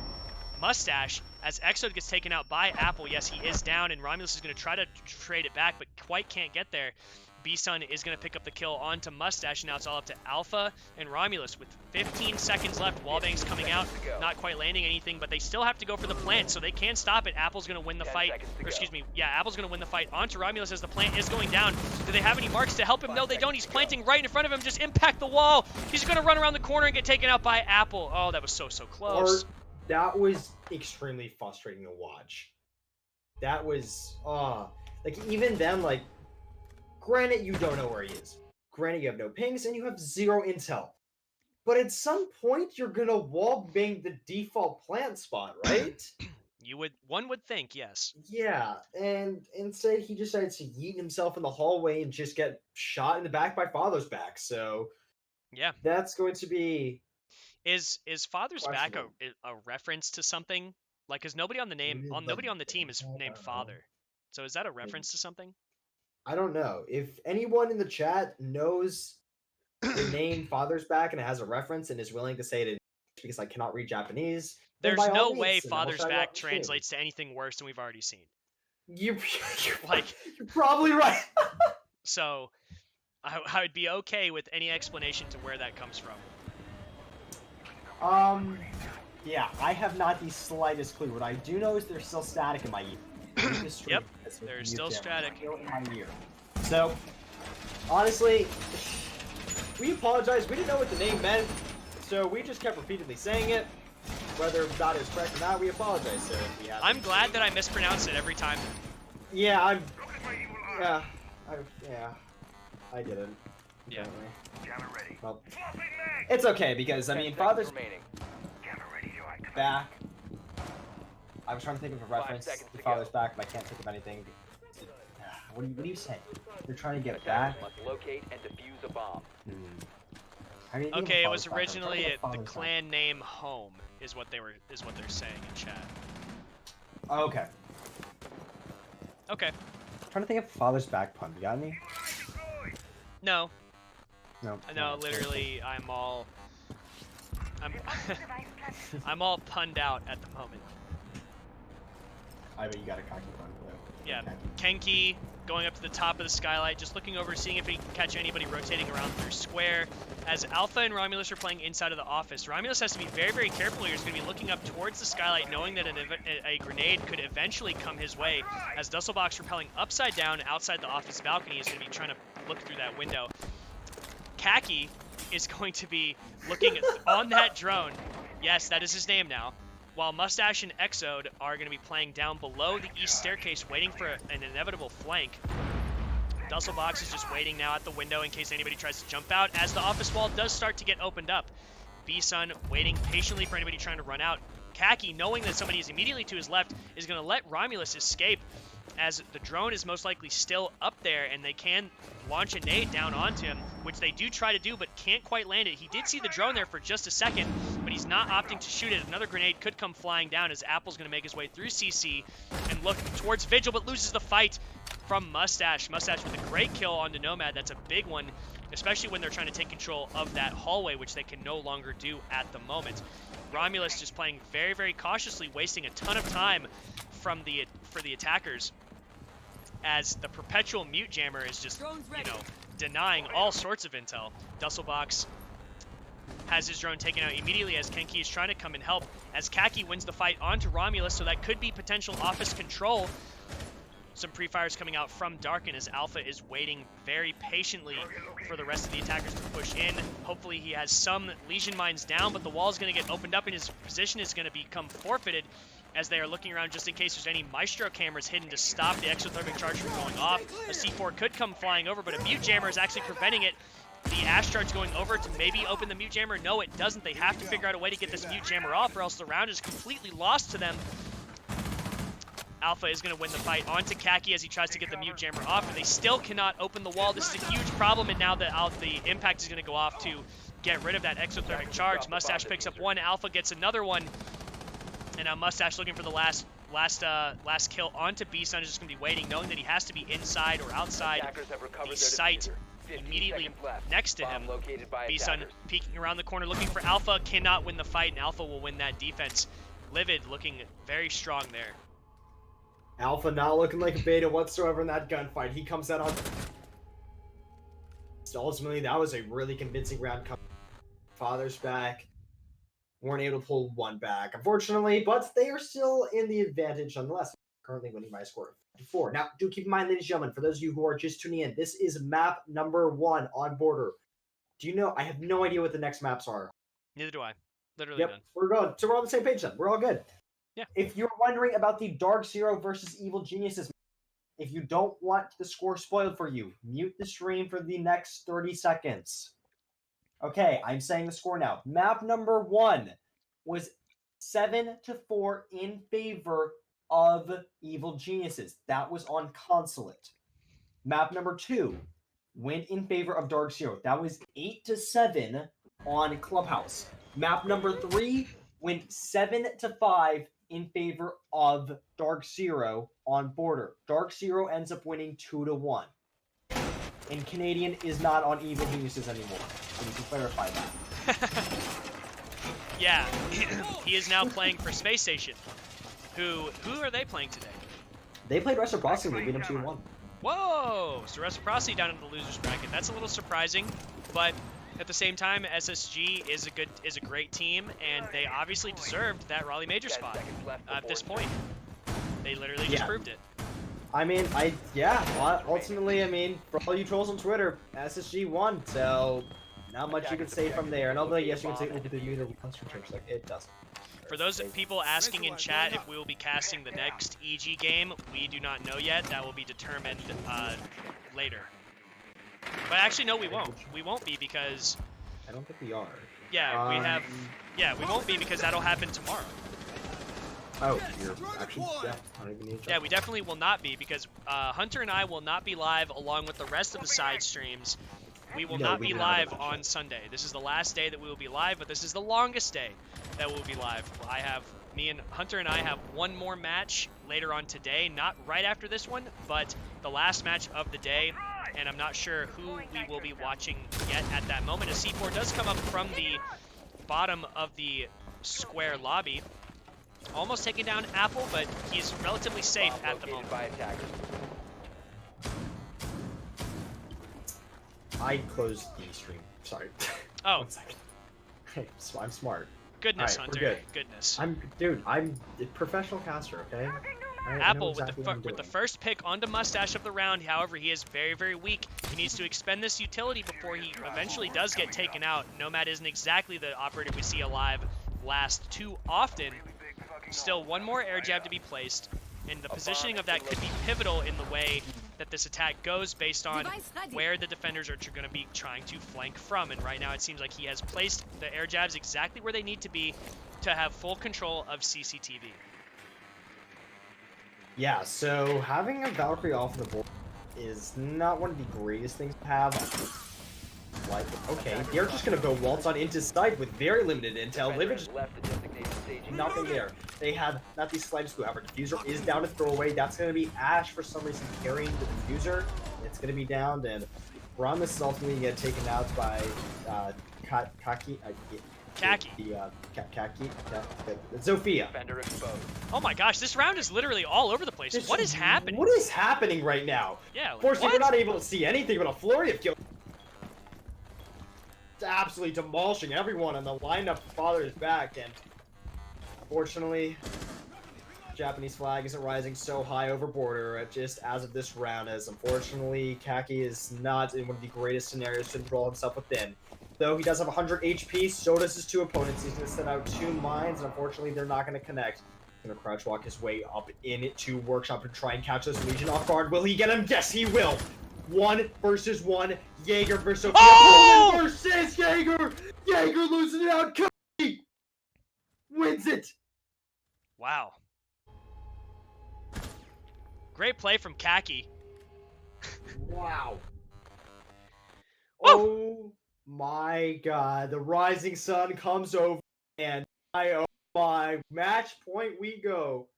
Mustache, as Exode gets taken out by Apple. Yes, he is down, and Romulus is going to try to trade it back, but quite can't get there. B-Sun is going to pick up the kill onto Mustache. Now it's all up to Alpha and Romulus with 15 seconds left. Wallbang's coming out, not quite landing anything, but they still have to go for the plant, so they can stop it. Apple's going to win the fight. Or excuse me, yeah, Apple's going to win the fight onto Romulus as the plant is going down. Do they have any marks to help him? No, they don't. He's planting right in front of him. Just impact the wall. He's going to run around the corner and get taken out by Apple. Oh, that was so close. That was extremely frustrating to watch. That was, like, even then, like, granted, you don't know where he is. Granted, you have no pings and you have zero intel. But at some point, you're gonna wall bang the default plant spot, right? One would think, yes. Yeah, and instead he decides to yeet himself in the hallway and just get shot in the back by Father's Back. So Yeah. that's going to be Is Father's Back questionable. a reference to something? Like, because nobody on the team is named Father. So is that a reference to something? I don't know. If anyone in the chat knows the name Father's Back and it has a reference and is willing to say it in because I cannot read Japanese, then There's by no all way means, and I will Father's shout you out Back the stream. translates to anything worse than we've already seen. You're Like, you're probably right. so I would be okay with any explanation to where that comes from. Yeah, I have not the slightest clue. What I do know is there's still static in my ear. Yep, there's still static. In my ear. So, honestly, we apologize. We didn't know what the name meant, so we just kept repeatedly saying it. Whether that is correct or not, we apologize, sir. If we haven't. I'm glad that I mispronounce it every time. Yeah, I didn't. Yeah. Apparently. Well, it's okay because I mean, Father's remaining. Back. I was trying to think of a reference seconds to to Father's go. Back, but I can't think of anything. What do you say? They're trying to get back. Attackers must locate and defuse a bomb. How do you think of Okay, it Father's was back? I'm trying to originally get the Father's back. clan name Home is what they're saying in chat. Oh, okay. Okay. I'm trying to think of Father's back pun. You got any? No. No. No, literally, I'm all punned out at the moment. I bet you got a cocky pun for that. Yeah, Okay. Kenki going up to the top of the skylight, just looking over, seeing if he can catch anybody rotating around through square. As Alpha and Romulus are playing inside of the office, Romulus has to be very, very careful here. He's going to be looking up towards the skylight, knowing that a grenade could eventually come his way. As Dusselbox repelling upside down outside the office balcony, is going to be trying to look through that window. Khaki is going to be looking on that drone. Yes, that is his name now. While Mustache and Exode are going to be playing down below the east staircase, waiting for an inevitable flank. Dusselbox is just waiting now at the window in case anybody tries to jump out, as the office wall does start to get opened up. B-Sun waiting patiently for anybody trying to run out. Khaki, knowing that somebody is immediately to his left, is going to let Romulus escape, as the drone is most likely still up there, and they can launch a nade down onto him, which they do try to do, but can't quite land it. He did see the drone there for just a second, but he's not opting to shoot it. Another grenade could come flying down, as Apple's going to make his way through CC and look towards Vigil, but loses the fight from Mustache. Mustache with a great kill onto Nomad. That's a big one, especially when they're trying to take control of that hallway, which they can no longer do at the moment. Romulus just playing very, very cautiously, wasting a ton of time for the attackers, as the perpetual mute jammer is just, you know, denying all sorts of intel. Dusselbox has his drone taken out immediately as Kenki is trying to come and help, as Khaki wins the fight onto Romulus, so that could be potential office control. Some pre-fires coming out from Darken, as Alpha is waiting very patiently for the rest of the attackers to push in. Hopefully he has some Legion mines down, but the wall is going to get opened up and his position is going to become forfeited, as they are looking around just in case there's any Maestro cameras hidden to stop the exothermic charge from going off. A C4 could come flying over, but a mute jammer is actually preventing it. The Ash charge going over to maybe open the mute jammer. No, it doesn't. They have to figure out a way to get this mute jammer off, or else the round is completely lost to them. Alpha is going to win the fight onto Khaki as he tries to get the mute jammer off, and they still cannot open the wall. This is a huge problem, and now the impact is going to go off to get rid of that exothermic charge. Mustache picks up one, Alpha gets another one, and now Mustache looking for the last kill onto B-Sun is just going to be waiting, knowing that he has to be inside or outside the site immediately next to him. B-Sun peeking around the corner looking for Alpha, cannot win the fight, and Alpha will win that defense. Livid looking very strong there. Alpha not looking like a beta whatsoever in that gunfight. He comes out on... So ultimately, that was a really convincing round. Father's back. Weren't able to pull one back, unfortunately, but they are still in the advantage nonetheless. Currently winning by a score of 54. Now, do keep in mind, ladies and gentlemen, for those of you who are just tuning in, this is map number 1 on Border. Do you know? I have no idea what the next maps are. Neither do I. Literally Yep, none. we're good. So we're on the same page then. We're all good. Yeah. If you're wondering about the Dark Zero versus Evil Geniuses, if you don't want the score spoiled for you, mute the stream for the next 30 seconds. Okay, I'm saying the score now. Map number 1 was 7-4 in favor of Evil Geniuses. That was on Consulate. Map number 2 went in favor of Dark Zero. That was 8-7 on Clubhouse. Map number 3 went 7-5 in favor of Dark Zero on Border. Dark Zero ends up winning 2-1. And Canadian is not on Evil Geniuses anymore. So we can clarify that. Yeah, he is now playing for Space Station. Who are they playing today? They played Reciprocity. They beat them 2-1. Whoa! So Reciprocity down in the losers bracket. That's a little surprising, but at the same time, SSG is a great team, and they obviously deserved that Raleigh Major spot at this point. They literally just proved it. I mean, ultimately, I mean, for all you trolls on Twitter, SSG won, so not much you can say from there. And although, yes, you can say like it doesn't. For those people asking in chat if we will be casting the next EG game, we do not know yet. That will be determined later. But actually, no, we won't. We won't be because... I don't think we are. Yeah, we have... Yeah, we won't be because that'll happen tomorrow. Oh, you're actually, yeah, I don't even need to. Yeah, we definitely will not be, because Hunter and I will not be live along with the rest of the side streams. We will No, not we be do not have live a match on yet. Sunday. This is the last day that we will be live, but this is the longest day that we'll be live. Me and Hunter and I have one more match later on today, not right after this one, but the last match of the day, and I'm not sure who we will be watching yet at that moment. A C4 does come up from the bottom of the square lobby, almost taking down Apple, but he's relatively safe Bomb at the located moment. by attackers. I closed the stream. Sorry. Oh, 1 second. Hey, I'm smart. goodness, Alright, we're Hunter. good. Goodness. I'm a professional caster, okay? I know Apple exactly what I'm with the doing. first pick onto Mustache of the round. However, he is very, very weak. He needs to expend this utility before he eventually does get taken out. Nomad isn't exactly the operator we see alive last too often. Still one more air jab to be placed, and the positioning of that could be pivotal in the way that this attack goes based on where the defenders are going to be trying to flank from. And right now it seems like he has placed the air jabs exactly where they need to be to have full control of CCTV. Yeah, so having a Valkyrie off the board is not one of the greatest things to have. Like, okay, they're just gonna go waltz on into sight with very limited intel. Defender Livid has left the designated staging. nothing there. They have not the slightest clue. However, Diffuser is down to throw away. That's going to be Ash for some reason carrying the Diffuser. It's going to be downed, and Ramos is ultimately going to get taken out by Kaki. Kaki. Kaki. Zofia. Defender exposed. Oh my gosh, this round is literally all over the place. What is happening? What is happening right now? Yeah, like, Fortunately, what? we're not able to see anything but a flurry of kills. It's absolutely demolishing everyone on the lineup. Father's back, and unfortunately, Japanese flag isn't rising so high over border just as of this round, as unfortunately Kaki is not in one of the greatest scenarios to enroll himself within. Though he does have 100 HP, so does his two opponents. He's going to send out two mines, and unfortunately they're not going to connect. He's going to crouch walk his way up into Workshop and try and catch this Legion off guard. Will he get him? Yes, he will! 1 versus 1. Jaeger versus Sophia. Oh! Versus Jaeger! Jaeger losing it out. Kaki wins it! Wow. Great play from Kaki. Wow. Woo! Oh my god. The rising sun comes over, and oh my, match point we go.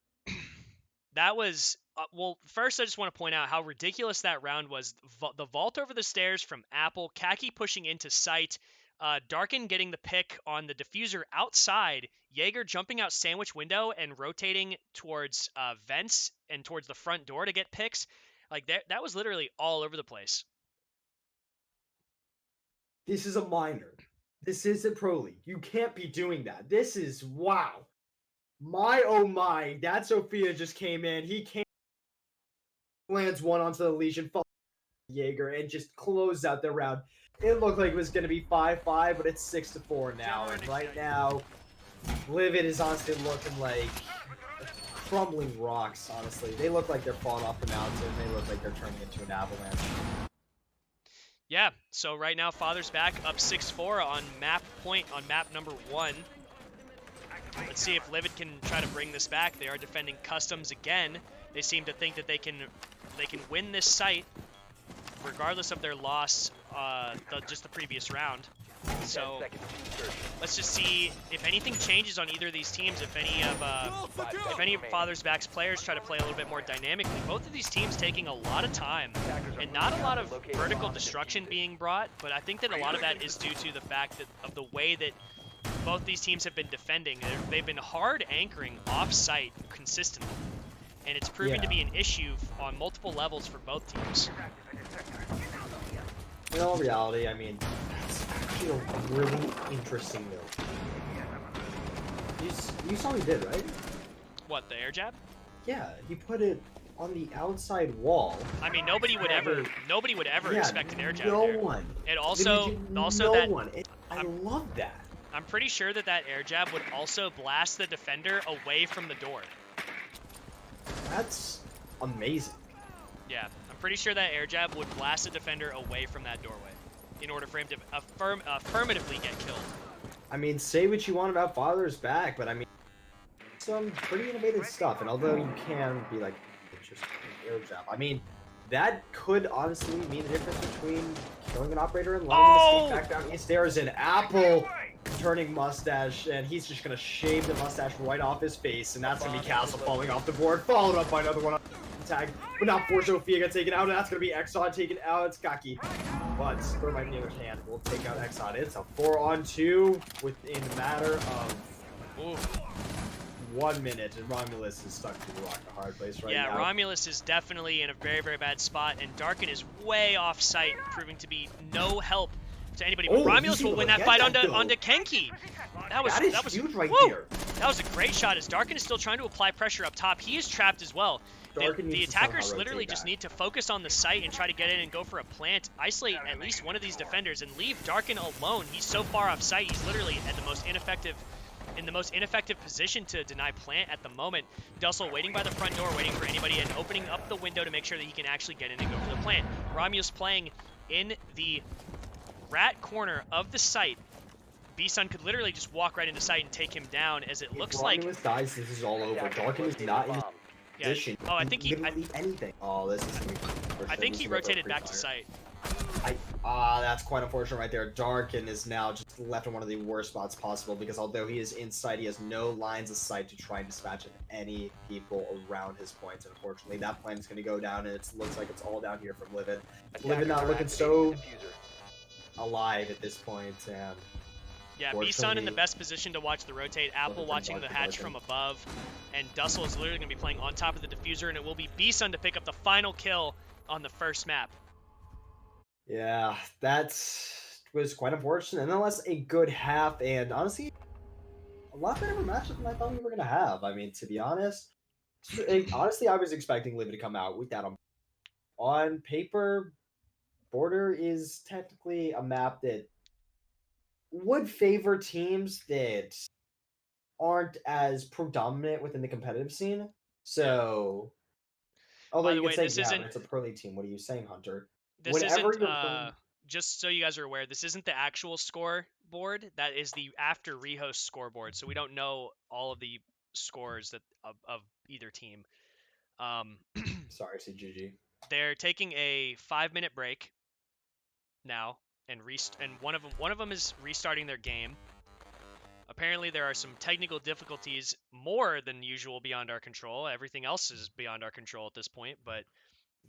That was, well, first I just want to point out how ridiculous that round was. The vault over the stairs from Apple, Kaki pushing into sight, Darkin getting the pick on the diffuser outside, Jaeger jumping out sandwich window and rotating towards vents and towards the front door to get picks. Like, that was literally all over the place. This is a minor. This isn't Pro League. You can't be doing that. This is, wow. My oh my, that Sophia just came in. He came, lands one onto the Legion, Jaeger, and just closed out the round. It looked like it was going to be 5-5, but it's 6-4 now. And right now, Livid is honestly looking like crumbling rocks, honestly. They look like they're falling off the mountain. They look like they're turning into an avalanche. Yeah, so right now Father's back up 6-4 on map point on map number 1. Let's see if Livid can try to bring this back. They are defending customs again. They seem to think that they can win this site regardless of their loss just the previous round. So let's just see if anything changes on either of these teams. If any of Father's Back's players try to play a little bit more dynamically. Both of these teams taking a lot of time and not a lot of vertical destruction being brought, but I think that a lot of that is due to the fact that of the way that both these teams have been defending. They've been hard anchoring off-site consistently, and it's proven to be an issue on multiple levels for both teams. In all reality, I mean, that's actually a really interesting move. You saw what he did, right? What, the air jab? Yeah, he put it on the outside wall. I mean, nobody would ever expect an air jab no there. one. And also no that one. I love that. I'm pretty sure that air jab would also blast the defender away from the door. That's amazing. Yeah, I'm pretty sure that air jab would blast the defender away from that doorway in order for him to affirmatively get killed. I mean, say what you want about Father's Back, but I mean, some pretty innovative stuff. And although you can be like, it's just an air jab. I mean, that could honestly mean the difference between killing an operator and letting him escape back down east. There is an apple turning mustache, and he's just gonna shave the mustache right off his face, and that's gonna be Castle falling off the board, followed up by another one on the tag. But now poor Sophia got taken out, and that's gonna be Exxon taken out. It's Gaki. But Thermite in the other hand will take out Exxon. It's a 4-on-2 within a matter of 1 minute, and Romulus is stuck to the rock a hard place right now. Yeah, Romulus is definitely in a very, very bad spot, and Darkin is way off site, proving to be no help to anybody. But Romulus will win that fight onto Kenki. That was huge right there. That was a great shot, as Darkin is still trying to apply pressure up top. He is trapped as well. The attackers literally just need to focus on the site and try to get in and go for a plant, isolate at least one of these defenders, and leave Darkin alone. He's so far off site, he's literally at the most ineffective position to deny plant at the moment. Dussel waiting by the front door, waiting for anybody, and opening up the window to make sure that he can actually get in and go for the plant. Romulus playing in the rat corner of the site. B-Sun could literally just walk right into sight and take him down, as it looks like... If Romulus dies, this is all over. Darkin is not in his position. Oh, I think he... anything. Oh, this is gonna be... I think he rotated back to sight. That's quite unfortunate right there. Darkin is now just left in one of the worst spots possible, because although he is inside, he has no lines of sight to try and dispatch any people around his points. And unfortunately, that plan is going to go down, and it looks like it's all down here from Livid. Livid not looking so alive at this point, and... Yeah, B-Sun in the best position to watch the rotate. Apple watching the hatch from above. And Dussel is literally going to be playing on top of the diffuser, and it will be B-Sun to pick up the final kill on the first map. Yeah, that was quite unfortunate. And nonetheless, a good half, and honestly, a lot better of a matchup than I thought we were going to have. I mean, to be honest, I was expecting Livid to come out with that on paper. Border is technically a map that would favor teams that aren't as predominant within the competitive scene. So, although you could say, yeah, it's a pro league team. What are you saying, Hunter? This isn't, just so you guys are aware, this isn't the actual scoreboard. That is the after rehost scoreboard. So we don't know all of the scores of either team. Sorry, CGG. They're taking a 5-minute break now, and one of them is restarting their game. Apparently there are some technical difficulties more than usual beyond our control. Everything else is beyond our control at this point, but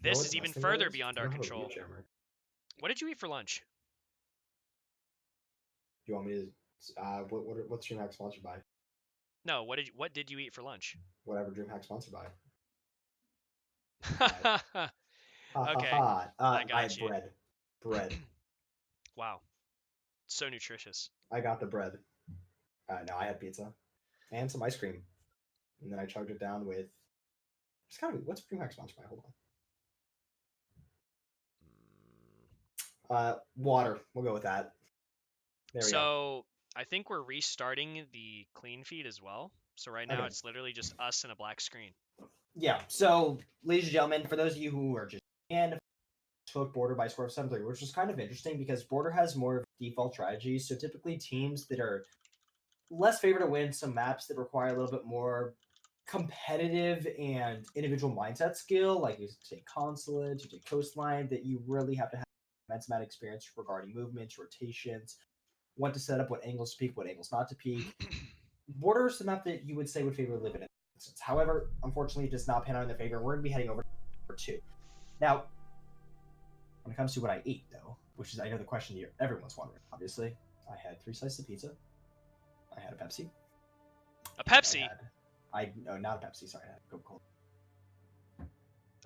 this is even further beyond our control. What did you eat for lunch? Do you want me to what's DreamHack sponsored by? No, what did you eat for lunch? Whatever DreamHack sponsored by. Okay. I got you. Bread. Wow. So nutritious. I got the bread. No, I had pizza. And some ice cream. And then I chugged it down with... What's DreamHack sponsored by? Hold on. Water. We'll go with that. There we go. I think we're restarting the clean feed as well. So right now it's literally just us and a black screen. Yeah. So, ladies and gentlemen, for those of you who are just... And took Border by score of 7-3, which was kind of interesting because Border has more default strategies. So typically teams that are less favored to win some maps that require a little bit more competitive and individual mindset skill, like you take Consulate, you take Coastline, that you really have to have immense amount of experience regarding movements, rotations, what to set up, what angles to peak, what angles not to peak. Border is the map that you would say would favor Livid in instance. However, unfortunately, it does not pan out in their favor. We're going to be heading over to number 2. Now, when it comes to what I ate, though, which is, I know, the question everyone's wondering, obviously, I had 3 slices of pizza. I had a Pepsi. A Pepsi? No, not a Pepsi. Sorry, I had a Coca-Cola.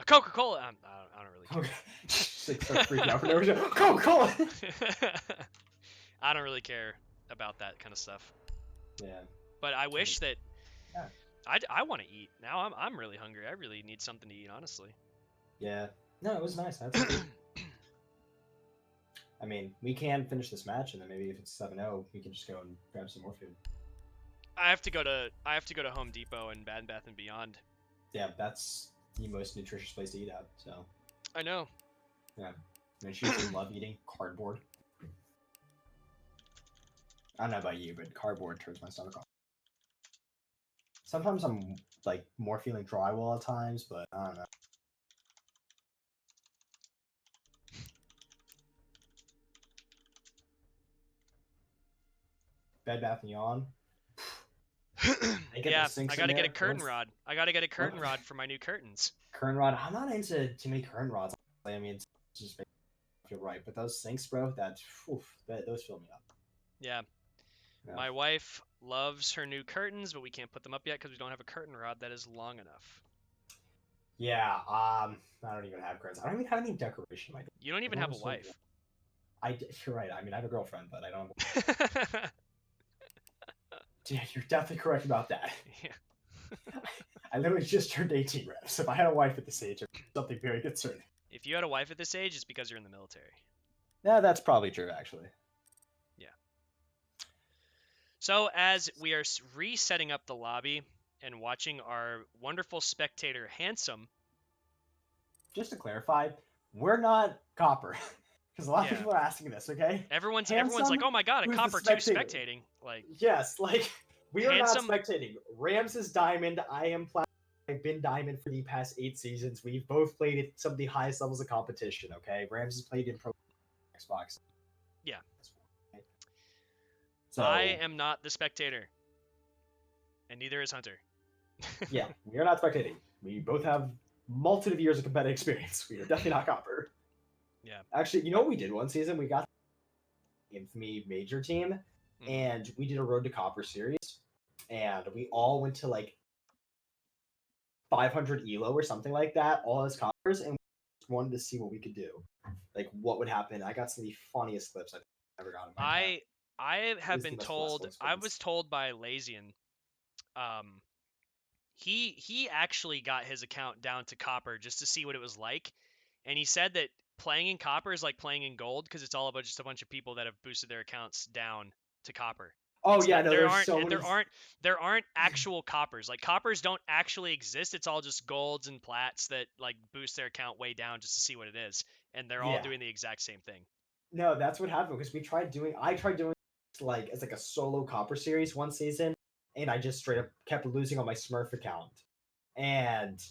A Coca-Cola? I don't really care. Okay. Start freaking out for no reason. Coca-Cola! I don't really care about that kind of stuff. Yeah. But I wish that... Yeah. I want to eat. Now I'm really hungry. I really need something to eat, honestly. Yeah. No, it was nice. I mean, we can finish this match, and then maybe if it's 7-0, we can just go and grab some more food. I have to go to Home Depot and Bed Bath & Beyond. Yeah, that's the most nutritious place to eat at, so. I know. Yeah. And she used to love eating cardboard. I don't know about you, but cardboard turns my stomach off. Sometimes I'm like more feeling drywall at times, but I don't know. Bed Bath & Beyond. They get Yeah, those sinks I in gotta get a there. curtain rod. I gotta get a curtain What? rod for my new curtains. Curtain rod. I'm not into too many curtain rods. I mean, it's just make me feel right. But those sinks, bro, those fill me up. Yeah. Yeah. My wife loves her new curtains, but we can't put them up yet because we don't have a curtain rod that is long enough. Yeah. I don't even have curtains. I don't even have any decoration. You don't even have a wife. You're right. I mean, I have a girlfriend, but I don't. Yeah, you're definitely correct about that. Yeah. I literally just turned 18, reps. If I had a wife at this age, it'd be something very concerning. If you had a wife at this age, it's because you're in the military. Yeah, that's probably true, actually. Yeah. So as we are resetting up the lobby and watching our wonderful spectator Handsome. Just to clarify, we're not copper. Because a lot of Yeah. people are asking this, okay? Everyone's Handsome, like, oh my god, a who's the copper 2 spectator? spectating. Like, Yes, like we are Handsome- not spectating. Rams is diamond. I am platinum. I've been diamond for the past 8 seasons. We've both played at some of the highest levels of competition. Okay, Rams has played in pro Xbox. Yeah. So I am not the spectator. And neither is Hunter. Yeah, we are not spectating. We both have multitude of years of competitive experience. We are definitely not copper. Yeah. Actually, you know what we did one season? We got the Infamy major team, and we did a Road to Copper series, and we all went to like 500 elo or something like that, all as coppers, and we just wanted to see what we could do, like what would happen. I got some of the funniest clips I've ever gotten. I have was the been most told. blissful I experience. was told by Lazian. He actually got his account down to copper just to see what it was like, and he said that playing in copper is like playing in gold because it's all about just a bunch of people that have boosted their accounts down to copper. Oh It's yeah, not- no, there there's aren't so many. there aren't actual coppers. Like coppers don't actually exist. It's all just golds and plats that like boost their account way down just to see what it is, and they're all Yeah. doing the exact same thing. No, that's what happened because I tried doing like as like a solo copper series one season, and I just straight up kept losing on my Smurf account, and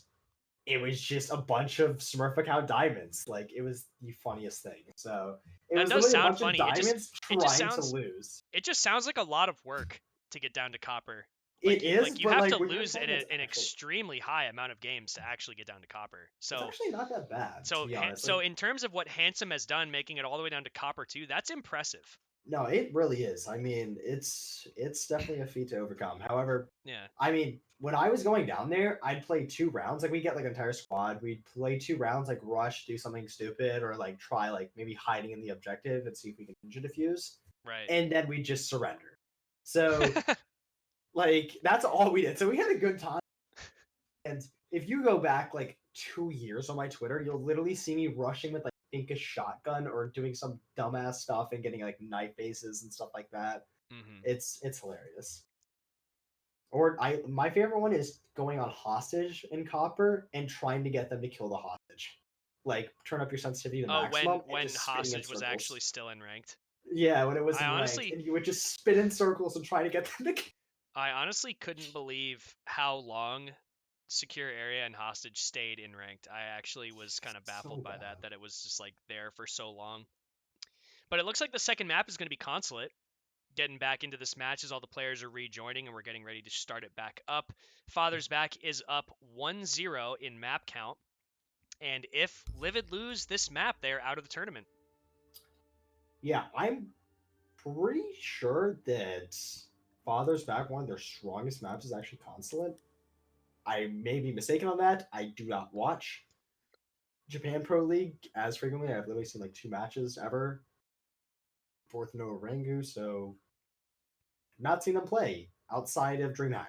it was just a bunch of Smurf account diamonds. Like it was the funniest thing. So it That was does literally a sound bunch funny. of It just- diamonds it just trying sounds- to lose. It just sounds like a lot of work to get down to copper. It is, Like you but have like to when you're lose playing an against actual- extremely high amount of games to actually get down to copper. It's So actually not that bad. so to be honest. so Like, in terms of what Handsome has done, making it all the way down to copper 2, that's impressive. no, it really is. I mean, it's definitely a feat to overcome. However, Yeah. I mean, when I was going down there, I'd play 2 rounds. Like we get like an entire squad. We'd play 2 rounds, like rush, do something stupid, or like try like maybe hiding in the objective and see if we can ninja defuse. Right. And then we just surrender. So like that's all we did. So we had a good time. And if you go back like 2 years on my Twitter, you'll literally see me rushing with like a shotgun or doing some dumbass stuff and getting like knife bases and stuff like that. Mhm. It's hilarious. Or my favorite one is going on hostage in copper and trying to get them to kill the hostage. Like turn up your sensitivity to Oh, maximum. when and just spinning in hostage was circles. actually still in ranked. Yeah, when it was I in honestly- ranked, and you would just spin in circles and try to get them to kill. I honestly couldn't believe how long secure area and hostage stayed in ranked. I actually was kind of baffled by bad. that it was just like there for so long. But it looks like the second map is going to be Consulate. Getting back into this match as all the players are rejoining and we're getting ready to start it back up. Father's Back is up 1-0 in map count. And if Livid lose this map, they're out of the tournament. Yeah, I'm pretty sure that Father's Back, one of their strongest maps, is actually Consulate. I may be mistaken on that. I do not watch Japan Pro League as frequently. I've literally seen like 2 matches ever. Fourth no Rangu, so not seen them play outside of DreamHack.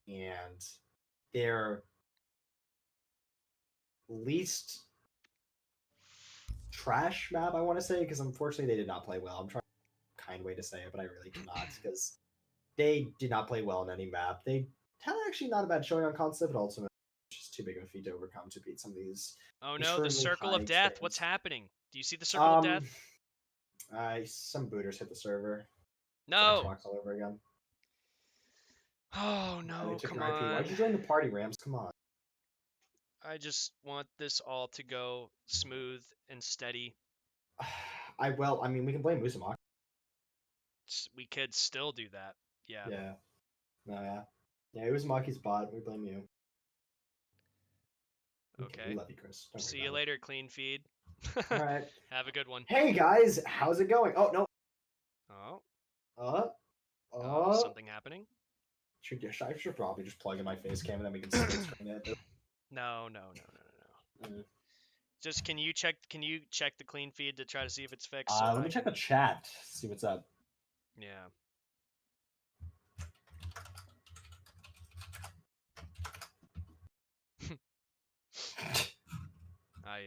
And their least trash map, I want to say, because unfortunately they did not play well. I'm trying a kind way to say it, but I really cannot because they did not play well on any map. They had actually not a bad showing on concept, but ultimately it's just too big of a feat to overcome to beat some of these. Oh no, the Extremely Circle high of Death. What's experience. happening? Do you see the Circle of Death? Some booters hit the server. No. Xbox all over again. Oh They no, took come your IP. on. Why'd you join the party, Rams? Come on. I just want this all to go smooth and steady. I mean, we can blame Uzumaki. We could still do that. Yeah. Yeah. No, yeah. Yeah, Uzumaki's bot. We blame you. Okay. We love you, Chris. Don't See worry you about later, clean feed. it. All right. Have a good one. Hey guys, how's it going? Oh no. Oh, Uh. something happening? I should probably just plug in my face cam and then we can split screen it. No. Mm. Just can you check the clean feed to try to see if it's fixed? Let me check the chat. See what's up. Yeah. Ay.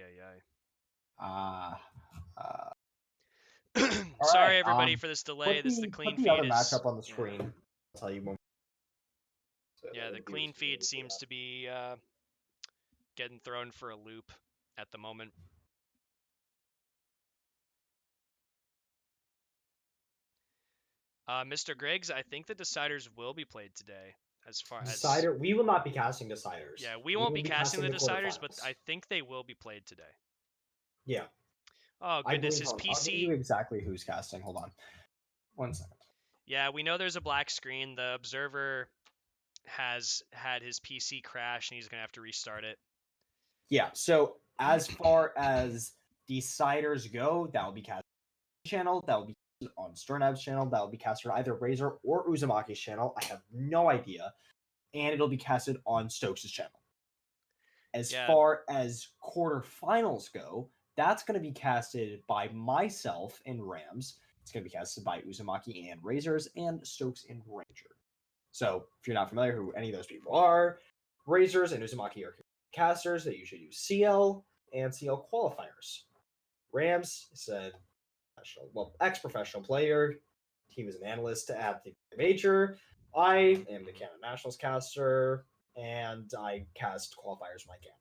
Sorry everybody for this delay. This is the clean put the feed other is matchup on the screen. I'll tell you more. So yeah, the viewers clean can feed really see seems that. to be getting thrown for a loop at the moment. Mr. Griggs, I think the deciders will be played today. As far as we will not be casting deciders. yeah, we won't will be casting the deciders, but quarterfinals. I think they will be played today. Yeah. Oh goodness, his I'll tell PC. you exactly who's casting. Hold on. 1 second. Yeah, we know there's a black screen. The observer has had his PC crash and he's gonna have to restart it. Yeah. So as far as deciders go, that will be cast channel. That will be on Sternab's channel. That will be casted on either Razor or Uzumaki's channel. I have no idea. And it'll be casted on Stokes' channel. As far as quarterfinals go, that's going to be casted by myself and Rams. It's going to be casted by Uzumaki and Razors and Stokes and Ranger. So if you're not familiar who any of those people are, Razors and Uzumaki are casters. They usually use CL and CL qualifiers. Rams is a ex-professional player. He was an analyst at the major. I am the Canada Nationals caster, and I cast qualifiers when I can.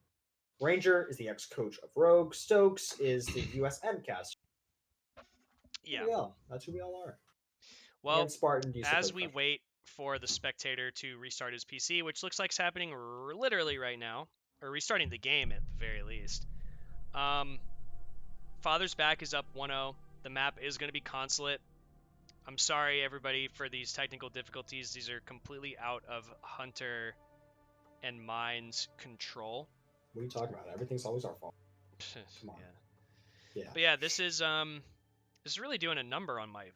Ranger is the ex-coach of Rogue. Stokes is the USN caster. Yeah. That's who we all are. Well, and Spartan, as we wait for the spectator to restart his PC, which looks like it's happening literally right now, or restarting the game at the very least. Father's Back is up 1-0. The map is going to be Consulate. I'm sorry, everybody, for these technical difficulties. These are completely out of Hunter and mine's control. What are you talking about? Everything's always our fault. Come on. Yeah. But yeah, this is really doing a number on my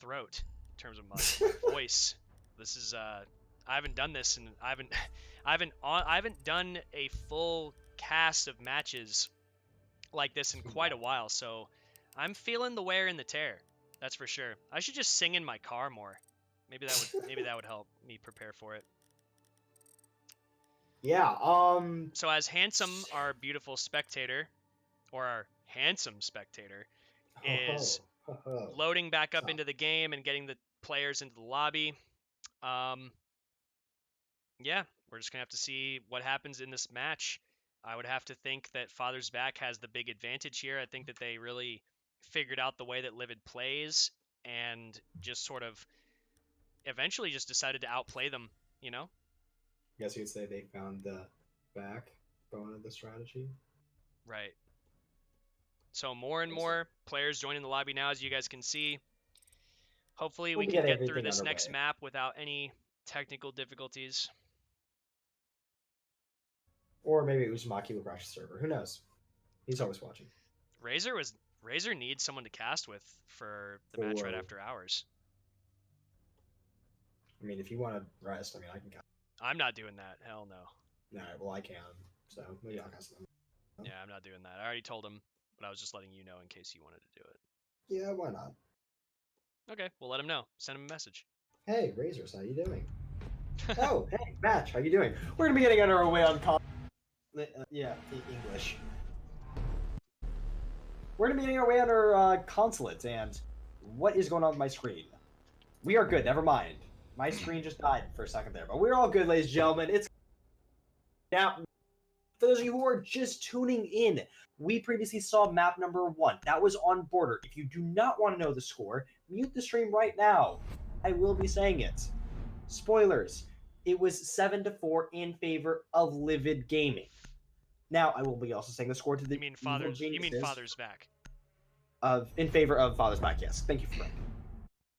throat in terms of my voice. This is I haven't done this, and I haven't done a full cast of matches like this in quite a while. So I'm feeling the wear and the tear. That's for sure. I should just sing in my car more. Maybe that would help me prepare for it. Yeah. So as Handsome, our beautiful spectator, or our handsome spectator, is loading back up into the game and getting the players into the lobby. Yeah, we're just gonna have to see what happens in this match. I would have to think that Father's Back has the big advantage here. I think that they really figured out the way that Livid plays and just sort of eventually just decided to outplay them, you know? I guess you'd say they found the backbone of the strategy. Right. So more and more players joining the lobby now, as you guys can see. Hopefully we can get through this next map without any technical difficulties. Or maybe Uzumaki will crash the server. Who knows? He's always watching. Razor needs someone to cast with for the match right after hours. I mean, if you want to rest, I mean, I can cast. I'm not doing that. Hell no. Alright, well, I can. So maybe I'll cast them. Yeah, I'm not doing that. I already told him, but I was just letting you know in case you wanted to do it. Yeah, why not? Okay, we'll let him know. Send him a message. Hey, Razors, how you doing? Oh, hey, Match, how you doing? We're gonna be getting on our way on English. We're gonna be getting our way on our consulates, and what is going on with my screen? We are good. Never mind. My screen just died for a second there, but we're all good, ladies and gentlemen. It's now. For those of you who are just tuning in, we previously saw map number 1. That was on Border. If you do not want to know the score, mute the stream right now. I will be saying it. Spoilers. it was 7-4 in favor of Livid Gaming. Now, I will be also saying the score to the You mean Evil fathers? You mean Geniuses fathers back? in favor of Father's Back. Yes, thank you for that.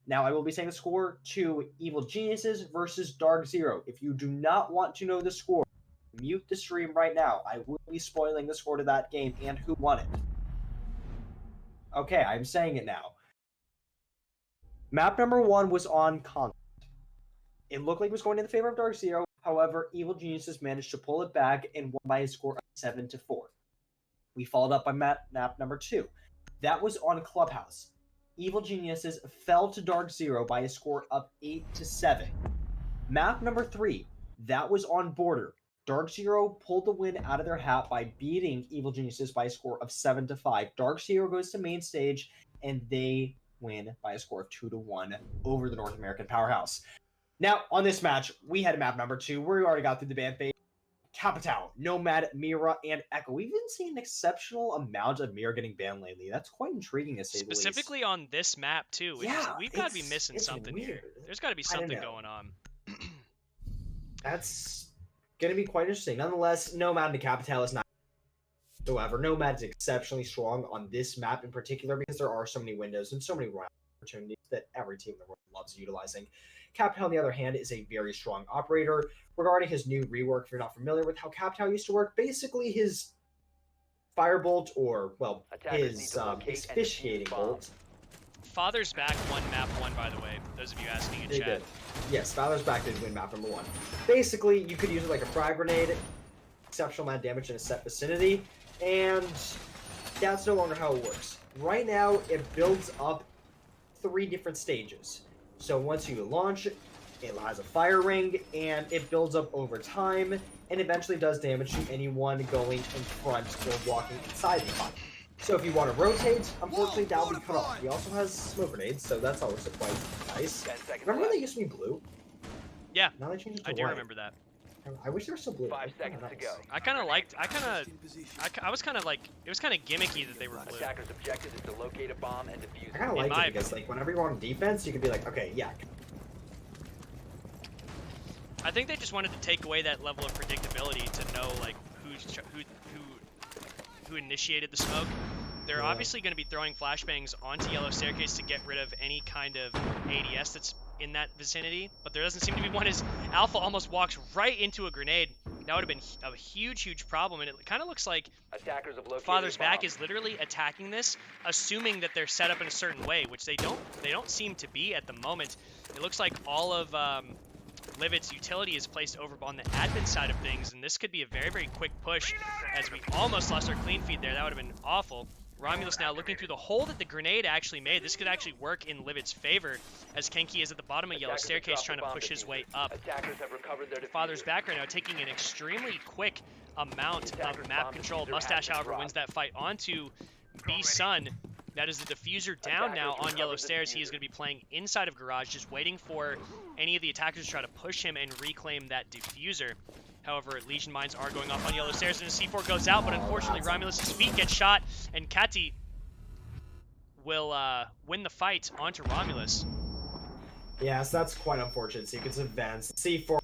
Now, I will be saying the score to Evil Geniuses versus Dark Zero. If you do not want to know the score, mute the stream right now. I will be spoiling the score to that game and who won it. Okay, I'm saying it now. Map number 1 was on Content. It looked like it was going in the favor of Dark Zero. However, Evil Geniuses managed to pull it back and won by a score of 7-4. We followed up by map number 2. That was on Clubhouse. Evil Geniuses fell to Dark Zero by a score of 8-7. Map number 3. That was on Border. Dark Zero pulled the win out of their hat by beating Evil Geniuses by a score of 7-5. Dark Zero goes to main stage, and they win by a score of 2-1 over the North American powerhouse. Now, on this match, we had map number 2, where we already got through the ban phase. Capital, Nomad, Mira, and Echo. We've been seeing an exceptional amount of Mira getting banned lately. That's quite intriguing to say the least. Specifically on this map too. Yeah, we've got to be missing something weird. here. There's got to be something going on. That's going to be quite interesting. Nonetheless, Nomad and Capital is not whatsoever. Nomad is exceptionally strong on this map in particular because there are so many windows and so many round opportunities that every team in the world loves utilizing. Capital, on the other hand, is a very strong operator. Regarding his new rework, if you're not familiar with how Capital used to work, basically his Firebolt, or, well, his asphyxiating bolt. Father's Back won map 1, by the way. Those of you asking in They chat. did. Yes, Father's Back did win map number 1. Basically, you could use it like a frag grenade, exceptional amount of damage in a set vicinity, and that's no longer how it works. Right now, it builds up 3 different stages. So once you launch it, it has a fire ring, and it builds up over time, and eventually does damage to anyone going in front or walking inside the fire. So if you want to rotate, unfortunately that will be cut off. He also has smoke grenades, so that's always quite nice. Remember when they used to be blue? Yeah, Now they changed it to I do white. remember that. I wish they were still blue. 5 seconds to go. I kind of liked. I was kind of like. It was kind of gimmicky that they were blue. Attacker's objective is to locate a bomb and defuse I kind of it. like my it because, like, whenever you're on defense, you can be like, okay, yeah. I think they just wanted to take away that level of predictability to know like who initiated the smoke. They're obviously going to be throwing flashbangs onto Yellow Staircase to get rid of any kind of ADS that's in that vicinity, but there doesn't seem to be one as Alpha almost walks right into a grenade. That would have been a huge problem, and it kind of looks like Attackers have located Father's a bomb. Back is literally attacking this, assuming that they're set up in a certain way, which they don't seem to be at the moment. It looks like all of Livid's utility is placed over on the admin side of things, and this could be a very quick push, as we almost lost our clean feed there. That would have been awful. Romulus now looking through the hole that the grenade actually made. This could actually work in Livid's favor, as Kenki is at the bottom of Yellow Attackers have Staircase dropped trying the to bomb push his diffuser. way up. Attackers have recovered their Father's diffuser. Back right now taking an extremely quick amount Attackers of map bomb control. diffuser Mustache, has been however, dropped. wins that fight onto B-Sun. That is the diffuser down now Attackers on Yellow recovered the Stairs. He is diffuser. going to be playing inside of Garage, just waiting for any of the attackers to try to push him and reclaim that diffuser. However, Legion mines are going off on Yellow Stairs, and a C4 goes out, but unfortunately Romulus' feet get shot, and Kati will win the fight onto Romulus. Yes, that's quite unfortunate. Sequence of events. C4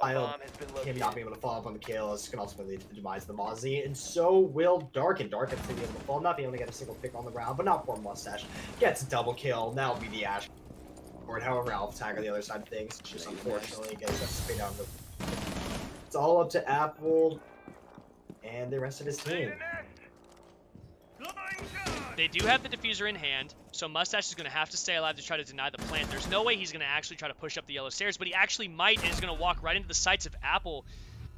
A bomb has been him located. not being able to follow up on the kills can also lead to the demise of the Mozzie, and so will Dark. And Dark gets to be able to fall, not being able to get a single pick on the round, but not poor Mustache. Gets a double kill. That'll be the Ash. Or however, Alpha Tiger the other side of things. It's just unfortunately getting that spin down the. It's all up to Apple and the rest of his team. They do have the diffuser in hand, so Mustache is going to have to stay alive to try to deny the plant. There's no way he's going to actually try to push up the Yellow Stairs, but he actually might, and is going to walk right into the sights of Apple.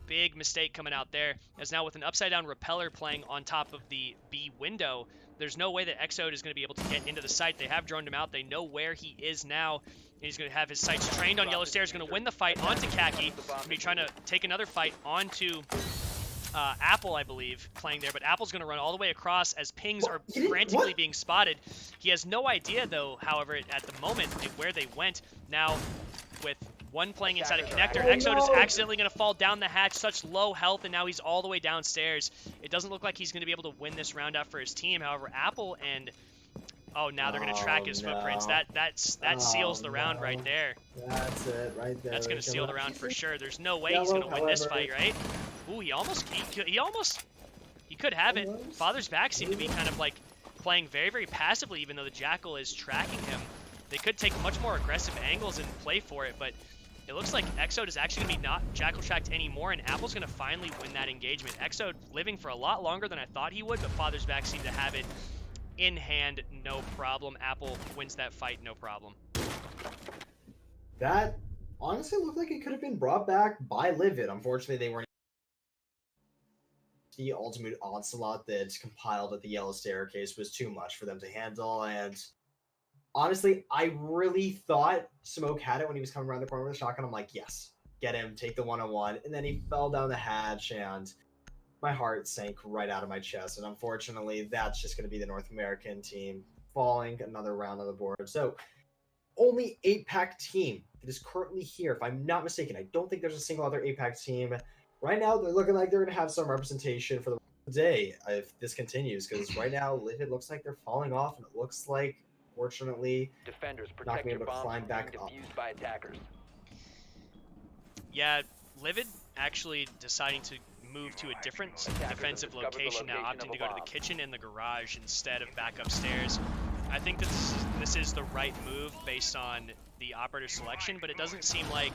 Big mistake coming out there, as now with an upside-down repeller playing on top of the B window, there's no way that Exode is going to be able to get into the site. They have droned him out. They know where he is now. He's going to have his sights trained on Yellow Stairs, going to win the fight onto Kaki. Going to be trying to take another fight onto Apple, I believe, playing there, but Apple's going to run all the way across as pings are frantically being spotted. He has no idea, though, however, at the moment, where they went. Now, with one playing inside a connector, Exode is accidentally going to fall down the hatch, such low health, and now he's all the way downstairs. It doesn't look like he's going to be able to win this round out for his team. However, Apple and Oh, now they're gonna track his footprints. That seals the round right there. That's it, right there. That's gonna seal the round for sure. There's no way he's gonna win this fight, right? Ooh, he could have it. Father's back seemed to be kind of like playing very, very passively, even though the Jackal is tracking him. They could take much more aggressive angles and play for it, but it looks like Exode is actually going to be not Jackal tracked anymore, and Apple's going to finally win that engagement. Exode living for a lot longer than I thought he would, but Father's back seemed to have it in hand, no problem. Apple wins that fight, no problem. That honestly looked like it could have been brought back by Livid. Unfortunately, they weren't. The ultimate onslaught that's compiled at the Yellow Staircase was too much for them to handle, and honestly, I really thought Smoke had it when he was coming around the corner with a shotgun. I'm like, yes, get him, take the one-on-one, and then he fell down the hatch, and my heart sank right out of my chest, and unfortunately, that's just going to be the North American team falling another round on the board. So, only 8-pack team that is currently here, if I'm not mistaken. I don't think there's a single other 8-pack team. Right now, they're looking like they're going to have some representation for the day if this continues, because right now, Livid looks like they're falling off, and it looks like, fortunately, Defenders, not protect being your able to bombs climb from back being up. defused by attackers. Yeah, Livid actually deciding to move to a different defensive location now, opting to go to the kitchen and the garage instead of back upstairs. I think this is the right move based on the operator selection, but it doesn't seem like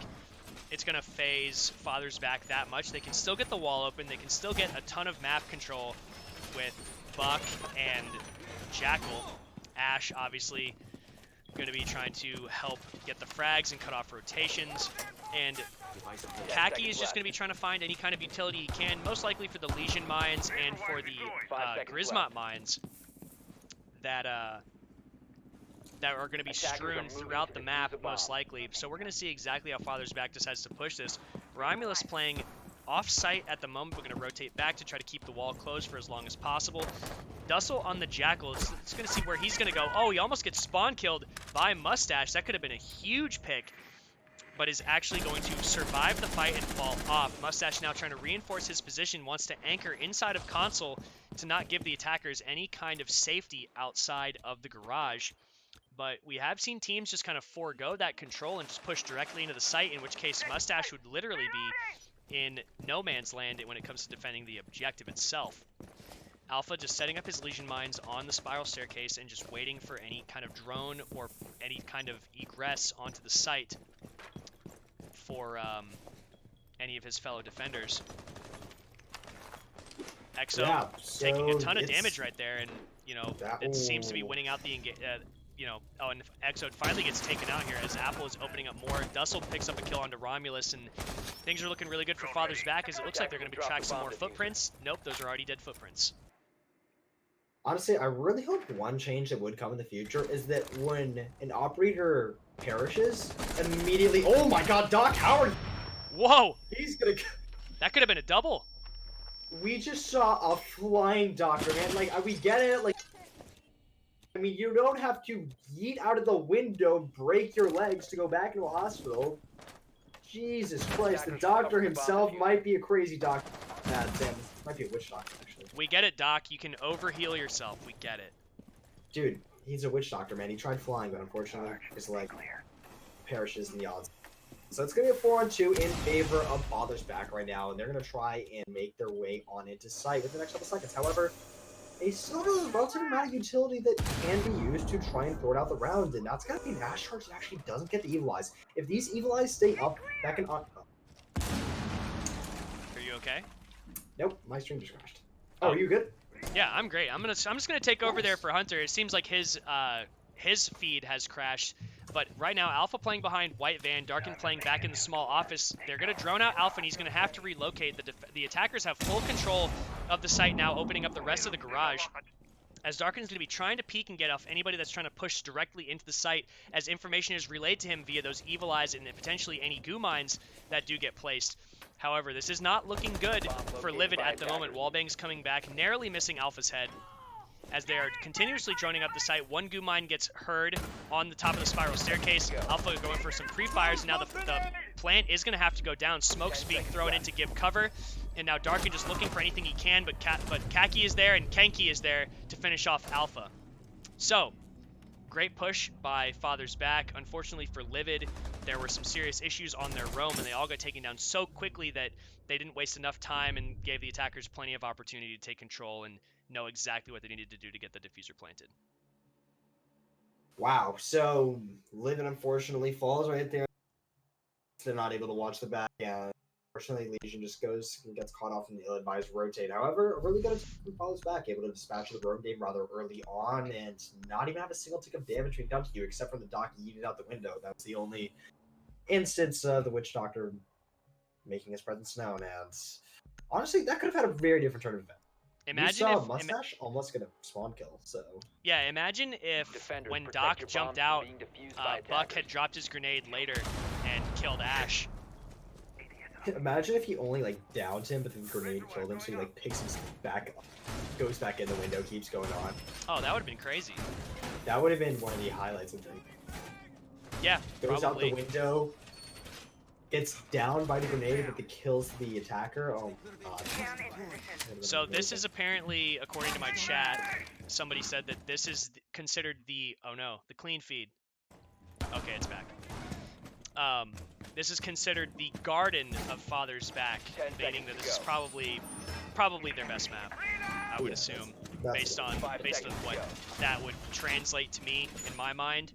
it's going to phase Father's back that much. They can still get the wall open. They can still get a ton of map control with Buck and Jackal. Ash, obviously, going to be trying to help get the frags and cut off rotations. And Kaki is just going to be trying to find any kind of utility he can, most likely for the Legion mines and for the Grismot mines that are going to be strewn throughout the map, most likely. So we're going to see exactly how Father's back decides to push this. Romulus playing off-site at the moment. We're going to rotate back to try to keep the wall closed for as long as possible. Dussel on the Jackal. It's going to see where he's going to go. Oh, he almost gets spawn killed by Mustache. That could have been a huge pick, but is actually going to survive the fight and fall off. Mustache now trying to reinforce his position, wants to anchor inside of console to not give the attackers any kind of safety outside of the garage. But we have seen teams just kind of forego that control and just push directly into the site, in which case Mustache would literally be in no man's land when it comes to defending the objective itself. Alpha just setting up his Legion mines on the spiral staircase and just waiting for any kind of drone or any kind of egress onto the site for any of his fellow defenders. Exo taking a ton of damage right there, and you know it seems to be winning out the and Exode finally gets taken out here as Apple is opening up more. Dussel picks up a kill onto Romulus, and things are looking really good for Father's back, as it looks like they're going to track some more footprints. Nope, those are already dead footprints. Honestly, I really hope one change that would come in the future is that when an operator perishes, immediately... Oh my god, Doc Howard! Whoa! He's gonna... That could have been a double. We just saw a flying doctor, man. Like, we get it, like... I mean, you don't have to yeet out of the window, break your legs to go back into a hospital. Jesus Christ, the doctor himself might be a crazy doctor. Ah, damn, might be a witch doctor, actually. We get it, Doc. You can overheal yourself. We get it. Dude, he's a witch doctor, man. He tried flying, but unfortunately, his leg perishes in the odds. So it's going to be a 4-on-2 in favor of Father's back right now, and they're going to try and make their way on into sight within the next couple seconds. However, they still have a relative amount of utility that can be used to try and throw it out the round, and that's got to be Nash Charge that actually doesn't get the Evil Eyes. If these Evil Eyes stay up, that can... Are you okay? Nope, my stream just crashed. Oh, are you good? Yeah, I'm great. I'm just gonna take over there for Hunter. It seems like his feed has crashed, but right now Alpha playing behind White Van, Darkin playing back in the small office. They're gonna drone out Alpha, and he's gonna have to relocate. The attackers have full control of the site now, opening up the rest of the garage, as Darkin's gonna be trying to peek and get off anybody that's trying to push directly into the site, as information is relayed to him via those Evil Eyes and potentially any goo mines that do get placed. However, this is not looking good for Livid at the moment. Wallbang's coming back, narrowly missing Alpha's head, as they are continuously droning up the site. One goo mine gets heard on the top of the spiral staircase. Alpha going for some pre-fires. Now the plant is going to have to go down. Smoke's being thrown in to give cover. And now Darkin just looking for anything he can, but Kaki is there and Kenki is there to finish off Alpha. So, great push by Father's Back. Unfortunately for Livid, there were some serious issues on their roam, and they all got taken down so quickly that they didn't waste enough time and gave the attackers plenty of opportunity to take control and know exactly what they needed to do to get the diffuser planted. Wow. So Livid unfortunately falls right there. They're not able to watch the back. Yeah. Unfortunately, Legion just goes and gets caught off in the ill-advised rotate. However, a really good attack from Father's Back, able to dispatch the roam game rather early on and not even have a single tick of damage being done to you, except for the doc yeeted out the window. That's the only instance of the Witch Doctor making his presence known. And honestly, that could have had a very different turn of event. Imagine we saw if Mustache almost get a spawn kill. So yeah, imagine if Defenders, when protect Doc your jumped bombs out, from being defused by Buck attackers. had dropped his grenade later and killed Ash. imagine if he only like downed him, but then the grenade killed him. So he like picks him back up, goes back in the window, keeps going on. Oh, that would have been crazy. That would have been one of the highlights of the game. Yeah, Goes out probably. the window, gets down by the grenade, but it kills the attacker. Oh god. So this is apparently, according to my chat, somebody said that this is considered the, oh no, the clean feed. Okay, it's back. This is considered the Garden of Father's Back, 10 meaning that seconds this is to probably their best map, I would assume, That's based on 5 seconds what to go. that would translate to me in my mind.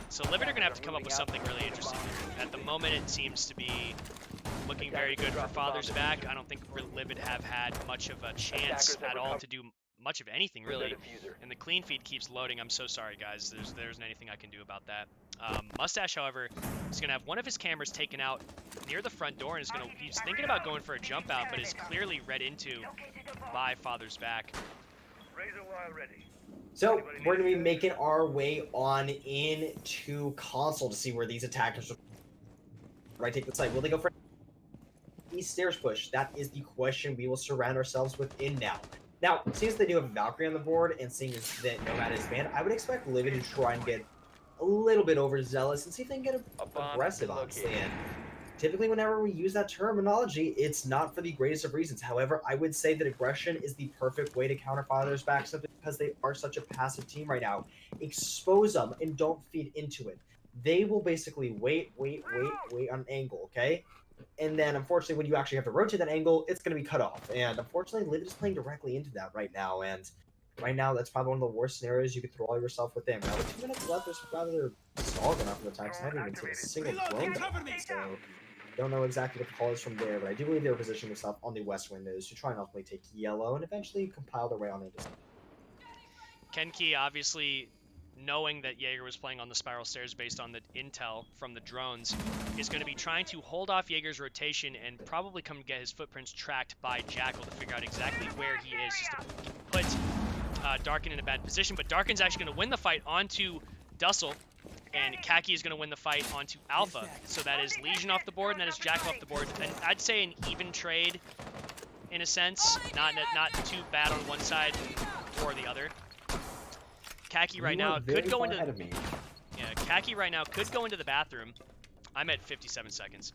So Livid are going to have to come up with something really interesting here. At the moment, it seems to be looking very good for Father's Back. I don't think Livid have had much of a chance at all to do much of anything, really. And the clean feed keeps loading. I'm so sorry, guys. There isn't anything I can do about that. Mustache, however, is going to have one of his cameras taken out near the front door, and he's thinking about going for a jump out, but is clearly read into by Father's Back. So we're gonna be making our way on into console to see where these attackers right take the site. Will they go for these stairs push? That is the question we will surround ourselves within now. Now, since they do have a Valkyrie on the board, and seeing as that Nomad is banned, I would expect Livid to try and get a little bit overzealous and see if they can get aggressive, honestly. And typically, whenever we use that terminology, it's not for the greatest of reasons. However, I would say that aggression is the perfect way to counter Father's Back simply because they are such a passive team right now. Expose them and don't feed into it. They will basically wait on an angle, okay? And then, unfortunately, when you actually have to rotate that angle, it's going to be cut off. And unfortunately, Livid is playing directly into that right now. And right now, that's probably one of the worst scenarios you could throw yourself within. Now, with 2 minutes left, there's rather stalled enough in the attacks. I haven't even seen a single drone down, so don't know exactly what the call is from there. But I do believe they're positioning themselves on the west windows to try and ultimately take yellow and eventually compile their way on into. Kenki, obviously, knowing that Jaeger was playing on the spiral stairs based on the intel from the drones, is going to be trying to hold off Jaeger's rotation and probably come get his footprints tracked by Jackal to figure out exactly where he is, just to put Darkin in a bad position. But Darkin's actually going to win the fight onto Dussel, and Kaki is going to win the fight onto Alpha. So that is Legion off the board, and that is Jackal off the board. And I'd say an even trade, in a sense. Not too bad on one side or the other. Kaki right now could go into Kaki right now could go into the bathroom. I'm at 57 seconds.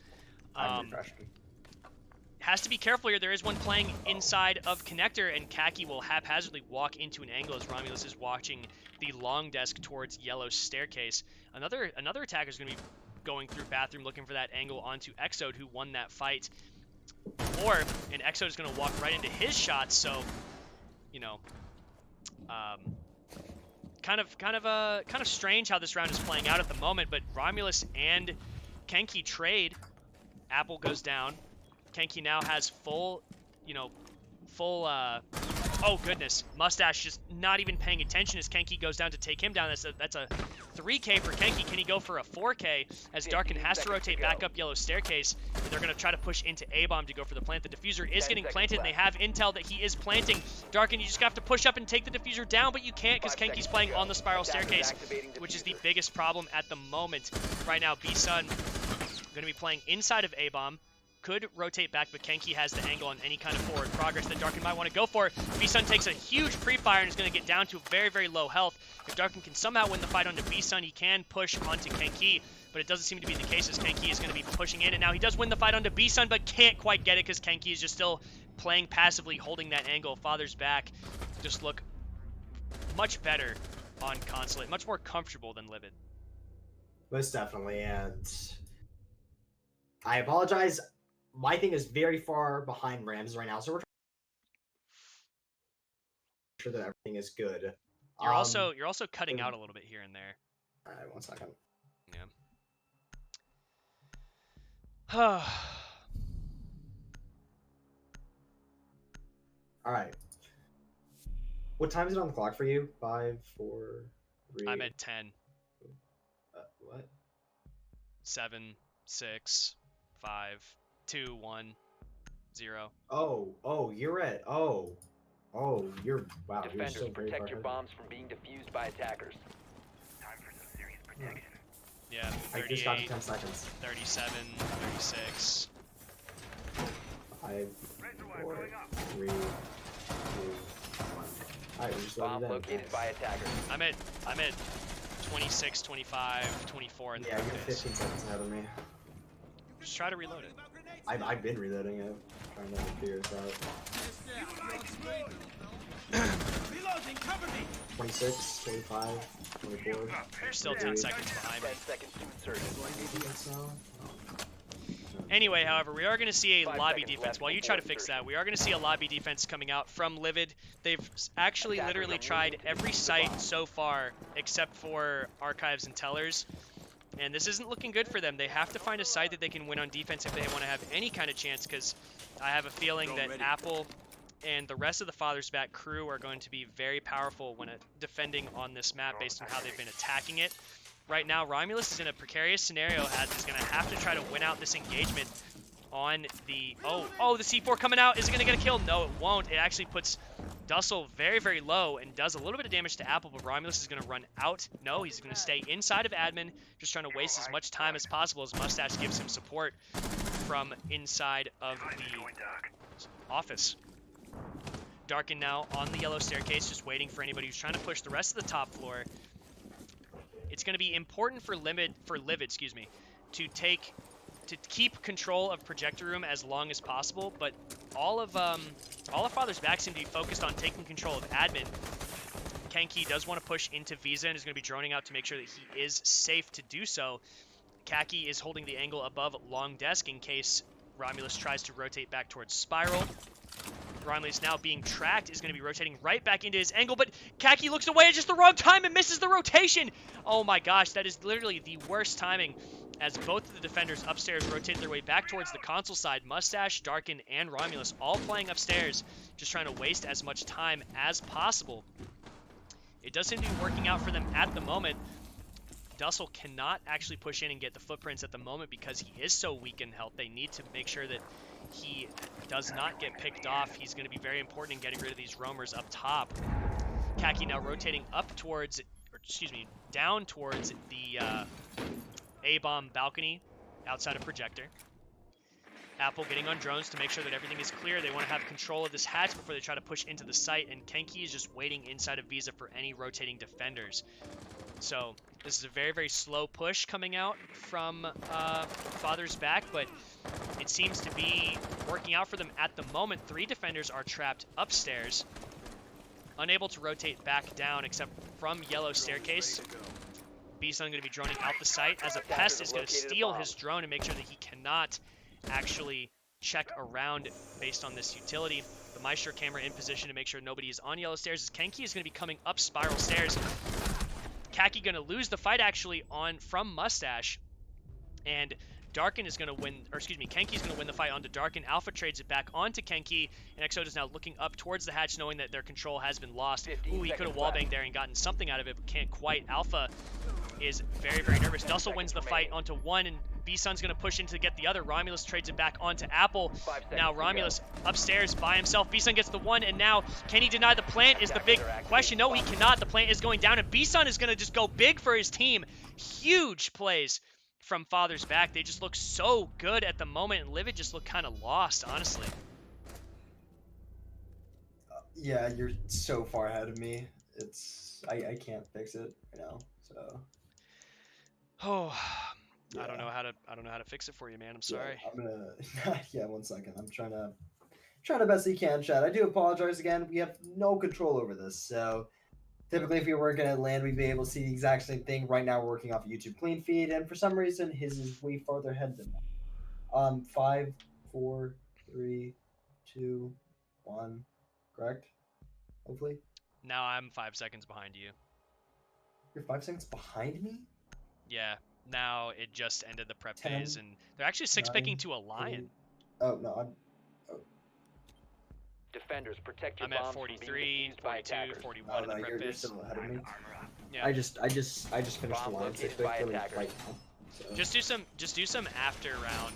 Has to be careful here. There is one playing inside of connector, and Kaki will haphazardly walk into an angle as Romulus is watching the long desk towards yellow staircase. Another attacker is going to be going through bathroom looking for that angle onto Exode, who won that fight. And Exode is going to walk right into his shots. So, you know, kind of strange how this round is playing out at the moment. But Romulus and Kenki trade. Apple goes down. Kenki now has full, oh goodness, Mustache just not even paying attention as Kenki goes down to take him down. That's a 3K for Kenki. Can he go for a 4K as Darkin has to rotate back up yellow staircase? They're going to try to push into A-bomb to go for the plant. The diffuser is getting planted, and they have intel that he is planting. Darkin, you just have to push up and take the diffuser down, but you can't because Kenki's playing on the spiral staircase, which is the biggest problem at the moment. Right now, B-Sun going to be playing inside of A-bomb. Could rotate back, but Kenki has the angle on any kind of forward progress that Darkin might want to go for. B-Sun takes a huge pre-fire and is going to get down to very, very low health. If Darkin can somehow win the fight onto B-Sun, he can push onto Kenki, but it doesn't seem to be the case as Kenki is going to be pushing in. And now he does win the fight onto B-Sun, but can't quite get it because Kenki is just still playing passively, holding that angle. Father's Back just look much better on Consulate. Much more comfortable than Livid. Most definitely, and I apologize. My thing is very far behind Rams right now, so we're trying to make sure that everything is good. You're also cutting out a little bit here and there. All right, 1 second. Yeah. All right. What time is it on the clock for you? 5, 4, 3. I'm at 10. What? 7, 6, 5, 2, 1, 0. Oh, you're at. Oh, you're. Wow, you're Defenders, still very protect far your ahead. bombs from being defused by attackers. Time for some serious protection. Yeah, I just got to 38, 10 seconds. 37, 36. 5, 4, 3, 2, 1. All right, we're just Bomb loading it located by attackers. I'm at 26, 25, 24 in the Yeah, you're practice. 15 seconds ahead of me. Just try to reload it. I've been reloading it, trying to figure this out. Reloading, cover me! 26, 25, 24. You're still 10 seconds behind me. 10 seconds to insertion. Anyway, however, we are going to see a 5 lobby seconds defense. left While you before try to fix insertion. that, we are going to see a lobby defense coming out from Livid. They've actually Attackers literally are tried moving to every defuse the site bomb. so far except for Archives and Tellers. And this isn't looking good for them. They have to find a site that they can win on defense if they want to have any kind of chance, because I have a feeling that Apple and the rest of the Father's Back crew are going to be very powerful when defending on this map based on how they've been attacking it. Right now, Romulus is in a precarious scenario as he's going to have to try to win out this engagement on the... Oh, the C4 coming out. Is it going to get a kill? No, it won't. It actually puts Dussel very, very low and does a little bit of damage to Apple, but Romulus is going to run out. No, he's going to stay inside of admin, just trying to waste as much time as possible as Mustache gives him support from inside of the office. Darken now on the yellow staircase, just waiting for anybody who's trying to push the rest of the top floor. It's going to be important for Livid, to keep control of Projector Room as long as possible, but all of Father's Back seem to be focused on taking control of admin. Kenki does want to push into Visa and is going to be droning out to make sure that he is safe to do so. Kaki is holding the angle above long desk in case Romulus tries to rotate back towards Spiral. Romulus now being tracked is going to be rotating right back into his angle, but Kaki looks away at just the wrong time and misses the rotation. Oh my gosh, that is literally the worst timing as both of the defenders upstairs rotate their way back towards the console side. Mustache, Darken, and Romulus all playing upstairs, just trying to waste as much time as possible. It does seem to be working out for them at the moment. Dussel cannot actually push in and get the footprints at the moment because he is so weak in health. They need to make sure that he does not get picked off. He's going to be very important in getting rid of these roamers up top. Kaki now rotating up towards, down towards the A-bomb balcony outside of Projector. Apple getting on drones to make sure that everything is clear. They want to have control of this hatch before they try to push into the site, and Kenki is just waiting inside of Visa for any rotating defenders. So this is a very, very slow push coming out from Father's Back, but it seems to be working out for them at the moment. 3 defenders are trapped upstairs, unable to rotate back down except from yellow staircase. Bison going to be droning out the site as a pest is going to steal his drone and make sure that he cannot actually check around based on this utility. The Maestro camera in position to make sure nobody is on yellow stairs as Kenki is going to be coming up spiral stairs. Kaki going to lose the fight actually from Mustache, and Darken is going to win, Kenki is going to win the fight onto Darken. Alpha trades it back onto Kenki, and Exode is now looking up towards the hatch knowing that their control has been lost. Ooh, he could have wallbanged there and gotten something out of it, but can't quite. Alpha is very, very nervous. Dussel wins the fight onto one, and B-Sun's going to push in to get the other. Romulus trades it back onto Apple. Now Romulus upstairs by himself. B-Sun gets the one, and now can he deny the plant is the big question. No, he cannot. The plant is going down, and B-Sun is going to just go big for his team. Huge plays from Father's Back. They just look so good at the moment, and Livid just look kind of lost, honestly. Yeah, you're so far ahead of me. I can't fix it right now. So. Oh. Yeah. I don't know how to fix it for you, man. I'm sorry. Yeah, I'm gonna. Yeah, 1 second. I'm trying to best you can, Chad. I do apologize again. We have no control over this, so Typically, if you're working at land, we'd be able to see the exact same thing. Right now, we're working off a YouTube clean feed, and for some reason, his is way farther ahead than mine. 5, 4, 3, 2, 1. Correct? Hopefully. Now I'm 5 seconds behind you. You're 5 seconds behind me? Yeah. Now it just ended the prep 10, phase, and they're actually 6-picking 9, to a lion. 8. Oh, no, I'm. Defenders, protect your I'm at bombs from being 43, defused by 42, attackers. 41 Oh, in no, the prep you're phase. still ahead of me. Yeah. I just finished the Bomb line located 6 by really attackers. right now. So. Just do some after round,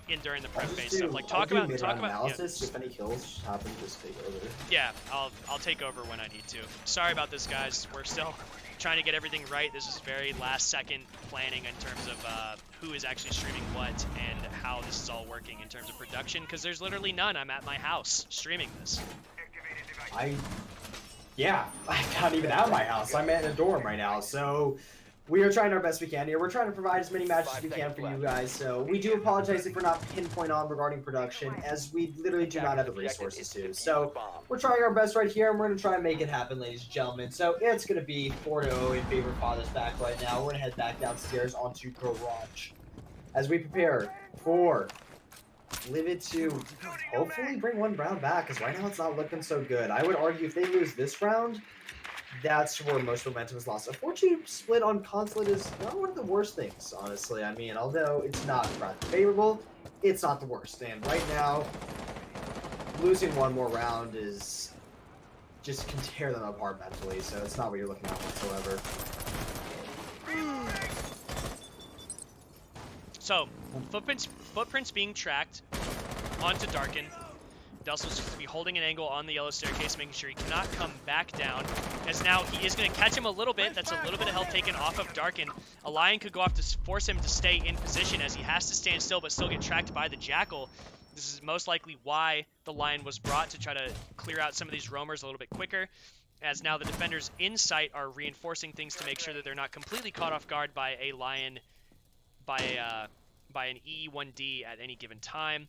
in during the I'll prep just phase do- stuff. Like I'll talk do about mid-round yeah, analysis. If any kills happen, just take over. yeah. I'll take over when I need to. Sorry about this, guys. We're still trying to get everything right. This is very last second planning in terms of who is actually streaming what and how this is all working in terms of production. Because there's literally none. I'm at my house streaming this. Yeah, I'm not even out of my house. I'm at a dorm right now, so we are trying our best we can here. We're trying to provide as many matches as we can for you guys, so we do apologize if we're not pinpoint on regarding production, as we literally do not have the resources to. So we're trying our best right here, and we're going to try and make it happen, ladies and gentlemen. So it's going to be 4-0 in favor of Father's Back right now. We're going to head back downstairs onto Garage as we prepare for Livid to hopefully bring one round back, because right now it's not looking so good. I would argue if they lose this round, that's where most momentum is lost. A 4-2 split on Consulate is not one of the worst things, honestly. I mean, although it's not favorable, it's not the worst. And right now, losing one more round is just can tear them apart mentally, so it's not what you're looking at whatsoever. So footprints being tracked onto Darkin. Delso seems to be holding an angle on the yellow staircase, making sure he cannot come back down. As now he is going to catch him a little bit. That's a little bit of health taken off of Darkin. A lion could go off to force him to stay in position, as he has to stand still but still get tracked by the jackal. This is most likely why the lion was brought, to try to clear out some of these roamers a little bit quicker. As now the defenders in sight are reinforcing things to make sure that they're not completely caught off guard by a lion, by an E1D at any given time.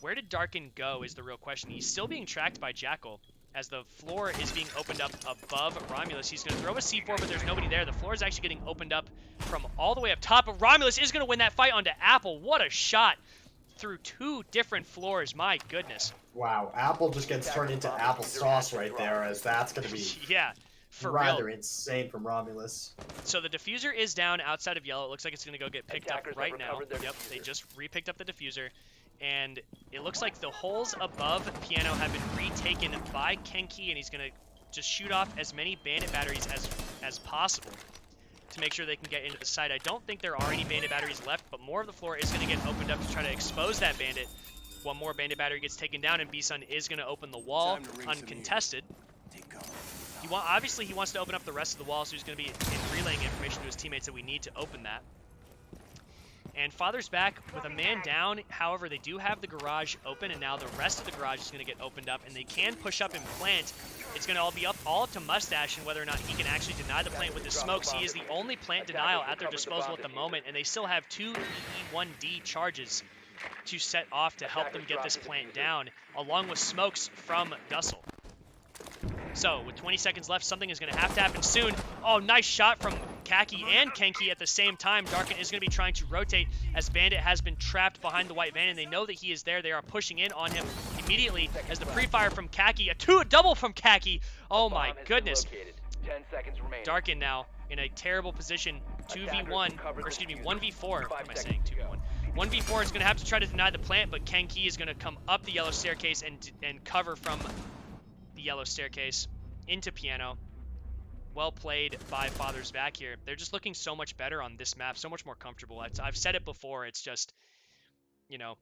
Where did Darkin go is the real question. He's still being tracked by Jackal, as the floor is being opened up above Romulus. He's going to throw a C4, but there's nobody there. The floor is actually getting opened up from all the way up top, but Romulus is going to win that fight onto Apple. What a shot through 2 different floors. My goodness. Wow, Apple just gets turned into applesauce right there, as that's going to be Yeah, for rather real. insane from Romulus. So the diffuser is down outside of yellow. It looks like it's going to go get picked up Attackers have right now. recovered their Yep, they diffuser. just re-picked up the diffuser. And it looks like the holes above Piano have been retaken by Kenki, and he's going to just shoot off as many bandit batteries as possible to make sure they can get into the site. I don't think there are any bandit batteries left, but more of the floor is going to get opened up to try to expose that bandit. One more bandit battery gets taken down, and B-Sun is going to open the wall uncontested. Obviously, he wants to open up the rest of the wall, so he's going to be relaying information to his teammates that we need to open that. And Father's back with a man down. However, they do have the garage open, and now the rest of the garage is going to get opened up, and they can push up and plant. It's going to all be all up to Mustache and whether or not he can actually deny the plant with his smokes. He is the only plant denial at their disposal at the moment, and they still have 2 E1D charges to set off to help them get this plant down, along with smokes from Dussel. So, with 20 seconds left, something is going to happen soon. Oh, nice shot from Kaki and Kenki at the same time. Darkin is going to be trying to rotate, as Bandit has been trapped behind the white van, and they know that he is there. They are pushing in on him immediately, as the pre-fire from Kaki, a double from Kaki. Oh my goodness. 10 seconds remaining. Darkin now in a terrible position. 1v4. What am I saying? 2v1. 1v4 is going to have to try to deny the plant, but Kenki is going to come up the yellow staircase and cover from the yellow staircase into Piano. Well played by Father's back here. They're just looking so much better on this map, so much more comfortable. I've said it before, it's just, you know.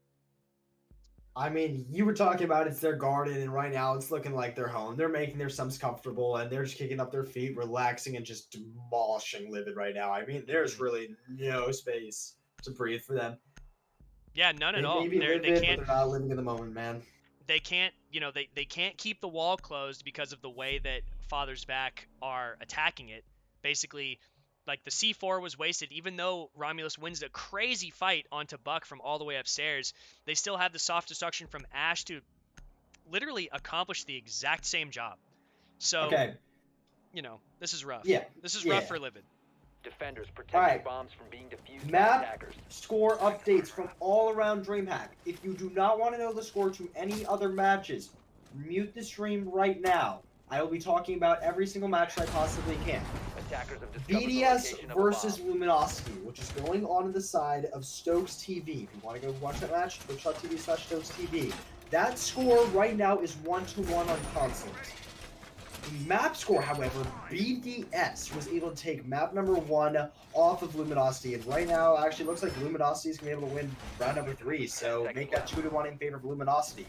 I mean, you were talking about it's their garden, and right now it's looking like their home. They're making their sums comfortable, and they're just kicking up their feet, relaxing, and just demolishing Livid right now. I mean, there's really no space to breathe for them. Yeah, none at all. Maybe They Livid, can't. but they're not living in the moment, man. They can't, you know, they can't keep the wall closed because of the way that Father's back are attacking it. Basically, like the C4 was wasted, even though Romulus wins a crazy fight onto Buck from all the way upstairs. They still have the soft destruction from Ash to literally accomplish the exact same job. So, Okay. you know, this is rough. Yeah. This is rough yeah. for Livid. Defenders protect Alright. your bombs from being defused by Map attackers. score updates from all around DreamHack. If you do not want to know the score to any other matches, mute the stream right now. I will be talking about every single match I possibly can. Attackers have discovered the BDS location of a versus bomb. Luminosity, which is going on the side of Stokes TV. If you want to go watch that match, twitch.tv/Stokes TV. That score right now is 1-1 on consoles. The map score, however, BDS was able to take map number 1 off of Luminosity, and right now, actually looks like Luminosity is going to be able to win round number 3, so make that 2-1 in favor of Luminosity.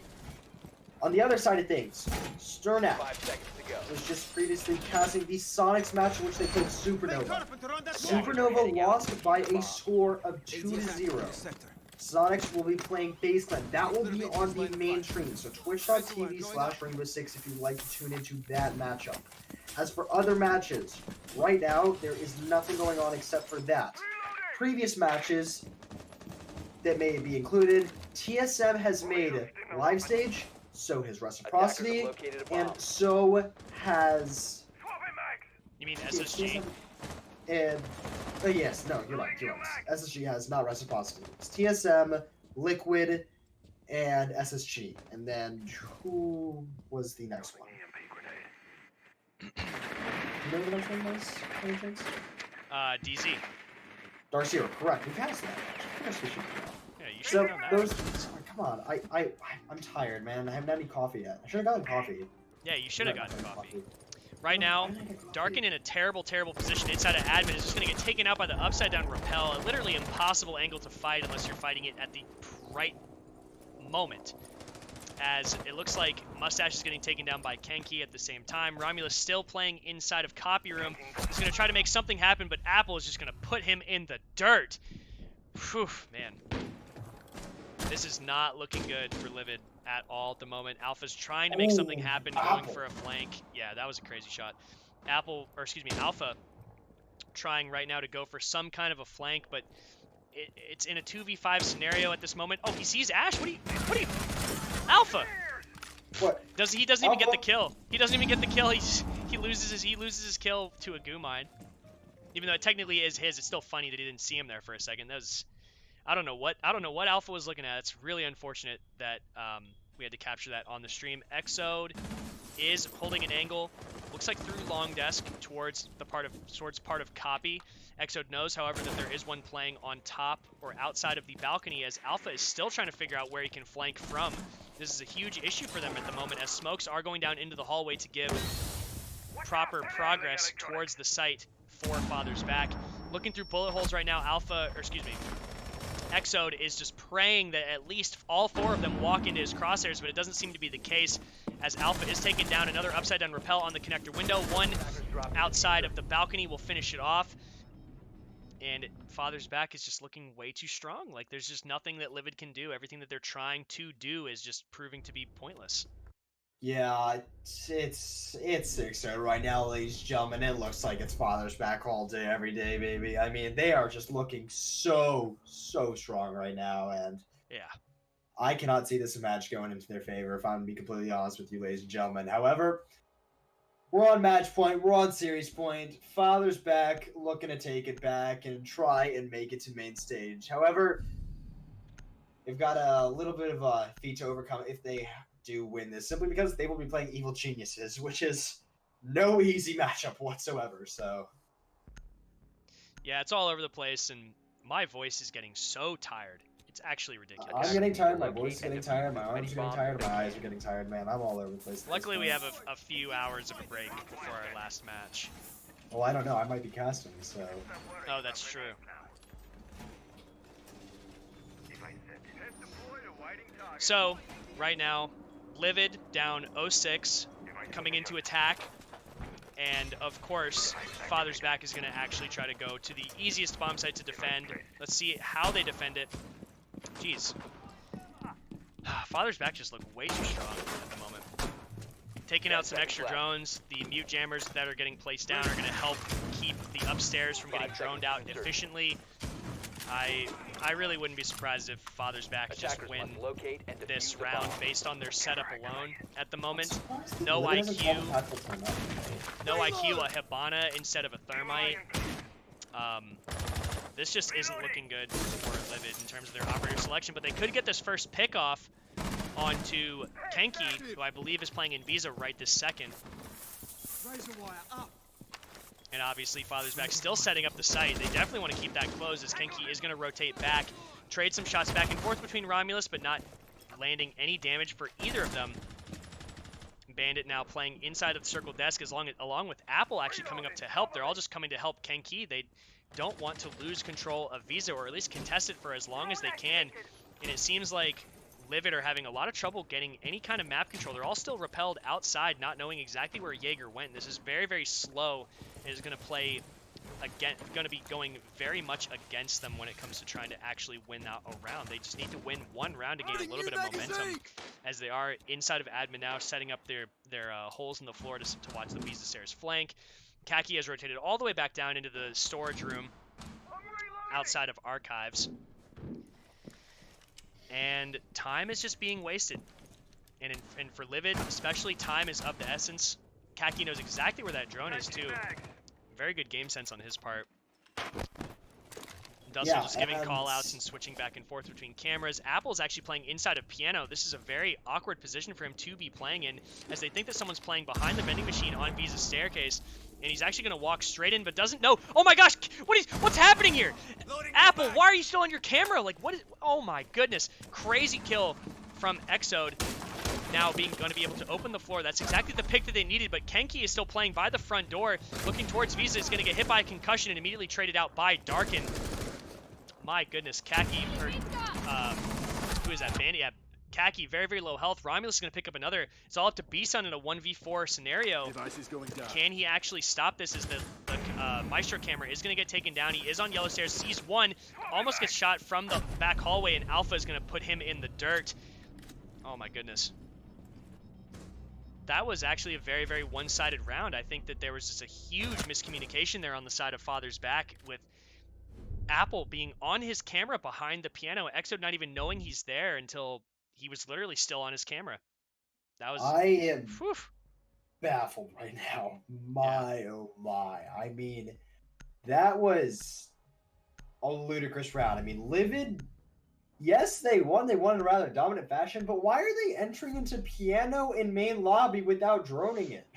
On the other side of things, Sternak 5 seconds to go. was just previously casting the Sonics match in which they played Supernova. Supernova lost by a score of 2-0. Sonics will be playing Baseline. That will be on the main stream, so twitch.tv/Rainbow6 if you'd like to tune into that matchup. As for other matches, right now there is nothing going on except for that. Previous matches that may be included, TSM has made Live Stage, so has Reciprocity, Attackers have located a bomb. and so has... You mean SSG? And yes, no, you're right. SSG has not Reciprocity. It's TSM, Liquid, and SSG. And then who was the next one? Do you know who the next one was? Any chance? DZ. Darcio, correct. We passed that. I guess we should know. Yeah, you should So know that. those, come on, I'm tired, man. I haven't had any coffee yet. I should have gotten coffee. Yeah, you should have gotten coffee. Why Right now, didn't I get coffee? Darkin in a terrible, terrible position inside of admin is just going to get taken out by the upside down rappel. A literally impossible angle to fight unless you're fighting it at the right moment. As it looks like Mustache is getting taken down by Kenki at the same time. Romulus still playing inside of Copy Room. He's going to try to make something happen, but Apple is just going to put him in the dirt. Whew, man. This is not looking good for Livid at all at the moment. Alpha's trying to make something happen, going for a flank. Yeah, that was a crazy shot. Alpha trying right now to go for some kind of a flank, but it's in a 2v5 scenario at this moment. Oh, he sees Ash? What do you... Alpha! What? He doesn't even get the kill. He doesn't even get the kill. He loses his kill to a goo mine. Even though it technically is his, it's still funny that he didn't see him there for a second. That was... I don't know what Alpha was looking at. It's really unfortunate that we had to capture that on the stream. Exode is holding an angle. Looks like through long desk towards part of Copy. Exode knows, however, that there is one playing on top or outside of the balcony, as Alpha is still trying to figure out where he can flank from. This is a huge issue for them at the moment, as smokes are going down into the hallway to give proper progress towards the site for Father's Back. Looking through bullet holes right now, Exode is just praying that at least all 4 of them walk into his crosshairs, but it doesn't seem to be the case, as Alpha is taking down another upside down rappel on the connector window. One outside of the balcony will finish it off. And Father's Back is just looking way too strong. Like, there's just nothing that Livid can do. Everything that they're trying to do is just proving to be pointless. Yeah, it's 6-0 right now, ladies and gentlemen. It looks like it's Father's Back all day, every day, baby. I mean, they are just looking so strong right now, and Yeah. I cannot see this match going into their favor, if I'm going to be completely honest with you, ladies and gentlemen. However, we're on match point, we're on series point. Father's Back looking to take it back and try and make it to main stage. However, they've got a little bit of a feat to overcome if they do win this, simply because they will be playing Evil Geniuses, which is no easy matchup whatsoever. So Yeah, it's all over the place, and my voice is getting so tired. It's actually ridiculous. I'm getting tired, my voice is getting tired, my arms are getting tired, my eyes are getting tired, man. I'm all over the place. Luckily, we have a few hours of a break before our last match. Well, I don't know. I might be casting, so. Oh, that's true. So, right now, Livid down 0-6, coming into attack. And, of course, Father's Back is going to actually try to go to the easiest bomb site to defend. Let's see how they defend it. Jeez. Father's Back just look way too strong at the moment. Taking out some extra drones. The mute jammers that are getting placed down are going to help keep the upstairs from getting droned out efficiently. I really wouldn't be surprised if Father's Back just Attackers win must locate and defuse this the round bomb. based on their setup alone at the moment. Surprised No Livid hasn't called IQ. a tactical timeout. No IQ, a Hibana instead of a Thermite. This just isn't looking good for Livid in terms of their operator selection, but they could get this first pick off onto Kenki, who I believe is playing in Visa right this second. And obviously Father's Back still setting up the site. They definitely want to keep that closed as Kenki is going to rotate back, trade some shots back and forth between Romulus, but not landing any damage for either of them. Bandit now playing inside of the circle desk along with Apple actually coming up to help. They're all just coming to help Kenki. They don't want to lose control of Visa, or at least contest it for as long as they can. And it seems like Livid are having a lot of trouble getting any kind of map control. They're all still repelled outside, not knowing exactly where Jaeger went. This is very, very slow. It is going to play again, going to be going very much against them when it comes to trying to actually win out a round. They just need to win one round to gain a little bit of momentum, as they are inside of admin now, setting up their holes in the floor to watch the Visa Stairs flank. Kaki has rotated all the way back down into the storage room outside of archives. And time is just being wasted. And for Livid, especially, time is of the essence. Kaki knows exactly where that drone is, too. Very good game sense on his part. Dustin just giving call-outs and switching back and forth between cameras. Apple's actually playing inside of Piano. This is a very awkward position for him to be playing in, as they think that someone's playing behind the vending machine on Visa's staircase. And he's actually going to walk straight in, but doesn't know. Oh my gosh, what's happening here? Apple, why are you still on your camera? Like, what is, oh my goodness. Crazy kill from Exode. Now going to be able to open the floor. That's exactly the pick that they needed, but Kenki is still playing by the front door, looking towards Visa. Is going to get hit by a concussion and immediately traded out by Darkin. My goodness, Kaki, or, who is that, Bandy? Yeah, Kaki, very, very low health. Romulus is going to pick up another. It's all up to B-Sun in a 1v4 scenario. Can he actually stop this, as the Maestro camera is going to get taken down. He is on yellow stairs, sees one, almost gets shot from the back hallway, and Alpha is going to put him in the dirt. Oh my goodness. That was actually a very, very one-sided round. I think that there was just a huge miscommunication there on the side of Father's Back, with Apple being on his camera behind the piano, Exode not even knowing he's there until he was literally still on his camera. That was... I am baffled right now. Oh my. I mean, that was a ludicrous round. I mean, Livid, yes, they won. They won in a rather dominant fashion, but why are they entering into Piano in main lobby without droning it?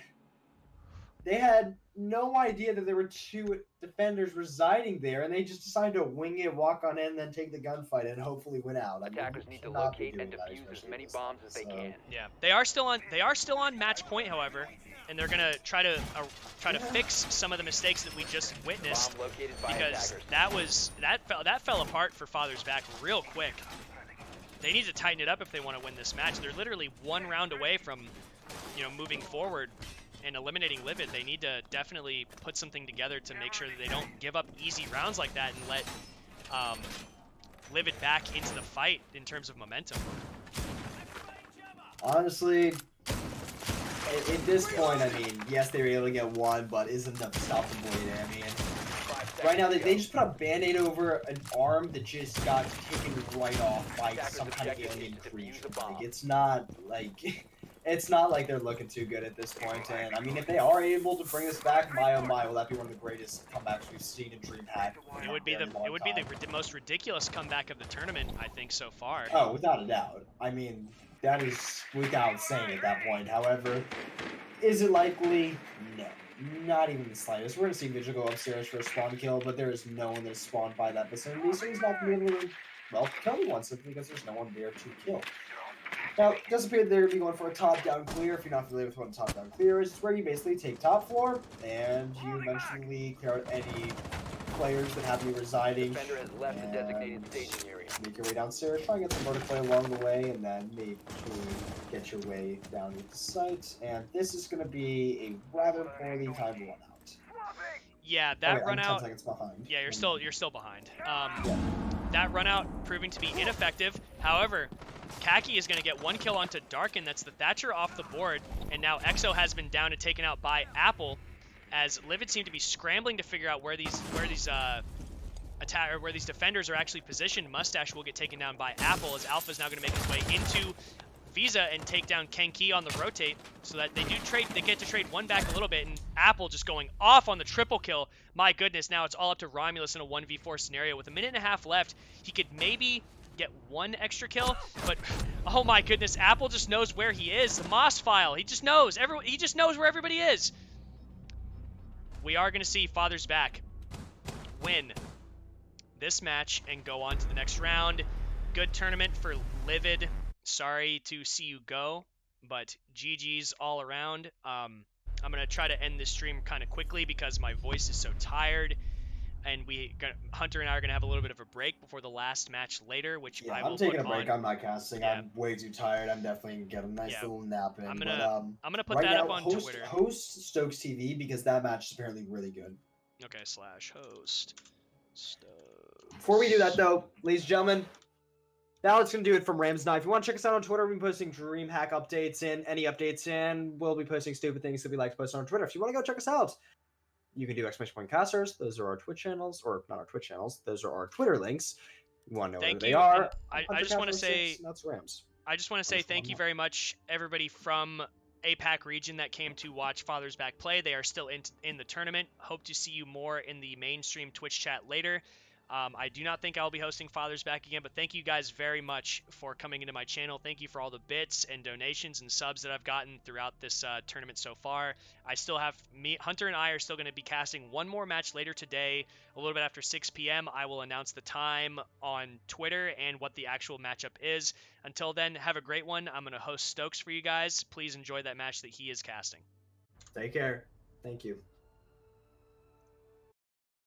They had no idea that there were two defenders residing there, and they just decided to wing it, walk on in, and then take the gunfight and hopefully win out. Attackers need to locate and defuse as many bombs as they can. Yeah, they are still on match point, however, and they're gonna try to fix some of the mistakes that we just witnessed, because that fell apart for Father's Back real quick. They need to tighten it up if they want to win this match. They're literally one round away from, moving forward and eliminating Livid. They need to definitely put something together to make sure that they don't give up easy rounds like that and let Livid back into the fight in terms of momentum. Honestly, at this point, I mean, yes, they were able to get one, but isn't enough to stop the Blade. I mean, right now, they just put a Band-Aid over an arm that just got taken right off by some kind of alien creature. Like, it's not like they're looking too good at this point. And I mean, if they are able to bring us back, my oh my, will that be one of the greatest comebacks we've seen in DreamHack? It would be the most ridiculous comeback of the tournament, I think, so far. Oh, without a doubt. I mean, that is without saying at that point. However, is it likely? No, not even the slightest. We're gonna see Vigil go upstairs for a spawn kill, but there is no one that's spawned by that vicinity, so he's not gonna be able to, well, kill anyone simply because there's no one there to kill. Now, it does appear they're going to be going for a top-down clear. If you're not familiar with what a top-down clear is, it's where you basically take top floor, and you eventually clear out any players that have you residing, Defender has left the designated staging area. make your way downstairs, try and get some vertical along the way, and then maybe get your way down to the site. And this is going to be a rather poorly timed run out. Yeah, that run out. 10 seconds behind. Yeah, you're still behind. That run out proving to be ineffective. However, Kaki is going to get one kill onto Darkin. That's the Thatcher off the board. And now Exo has been down and taken out by Apple, as Livid seem to be scrambling to figure out where these attack, or where these defenders are actually positioned, Mustache will get taken down by Apple, as Alpha is now going to make his way into Visa and take down Kenki on the rotate, so that they get to trade one back a little bit, and Apple just going off on the triple kill. My goodness, now it's all up to Romulus in a 1v4 scenario. With a minute and a half left, he could maybe get one extra kill, but oh my goodness, Apple just knows where he is. The Moss file, he just knows. He just knows where everybody is. We are going to see Father's Back win this match and go on to the next round. Good tournament for Livid. Sorry to see you go, but GG's all around. I'm going to try to end this stream kind of quickly because my voice is so tired, and Hunter and I are going to have a little bit of a break before the last match later, which I will I'm taking put a break. on. I'm not casting. Yeah. I'm way too tired. I'm definitely going to get a nice little nap in. I'm but, gonna put right that now, up on Twitter. Host Stokes TV, because that match is apparently really good. Okay, /host Stokes. Before we do that, though, ladies and gentlemen, that's going to do it from Rams Night. If you want to check us out on Twitter, we'll be posting DreamHack updates and any updates, and we'll be posting stupid things that we like to post on Twitter. If you want to go check us out, you can do !casters. Those are our Twitch channels, or not our Twitch channels. Those are our Twitter links. You want to know where they are. I just want to say, that's Rams. I just want to say thank you very much, everybody from APAC region that came to watch Father's Back play. They are still in the tournament. Hope to see you more in the mainstream Twitch chat later. I do not think I'll be hosting Father's Back again, but thank you guys very much for coming into my channel. Thank you for all the bits and donations and subs that I've gotten throughout this tournament so far. Hunter and I are still going to be casting one more match later today, a little bit after 6 p.m. I will announce the time on Twitter and what the actual matchup is. Until then, have a great one. I'm going to host Stokes for you guys. Please enjoy that match that he is casting. Take care. Thank you.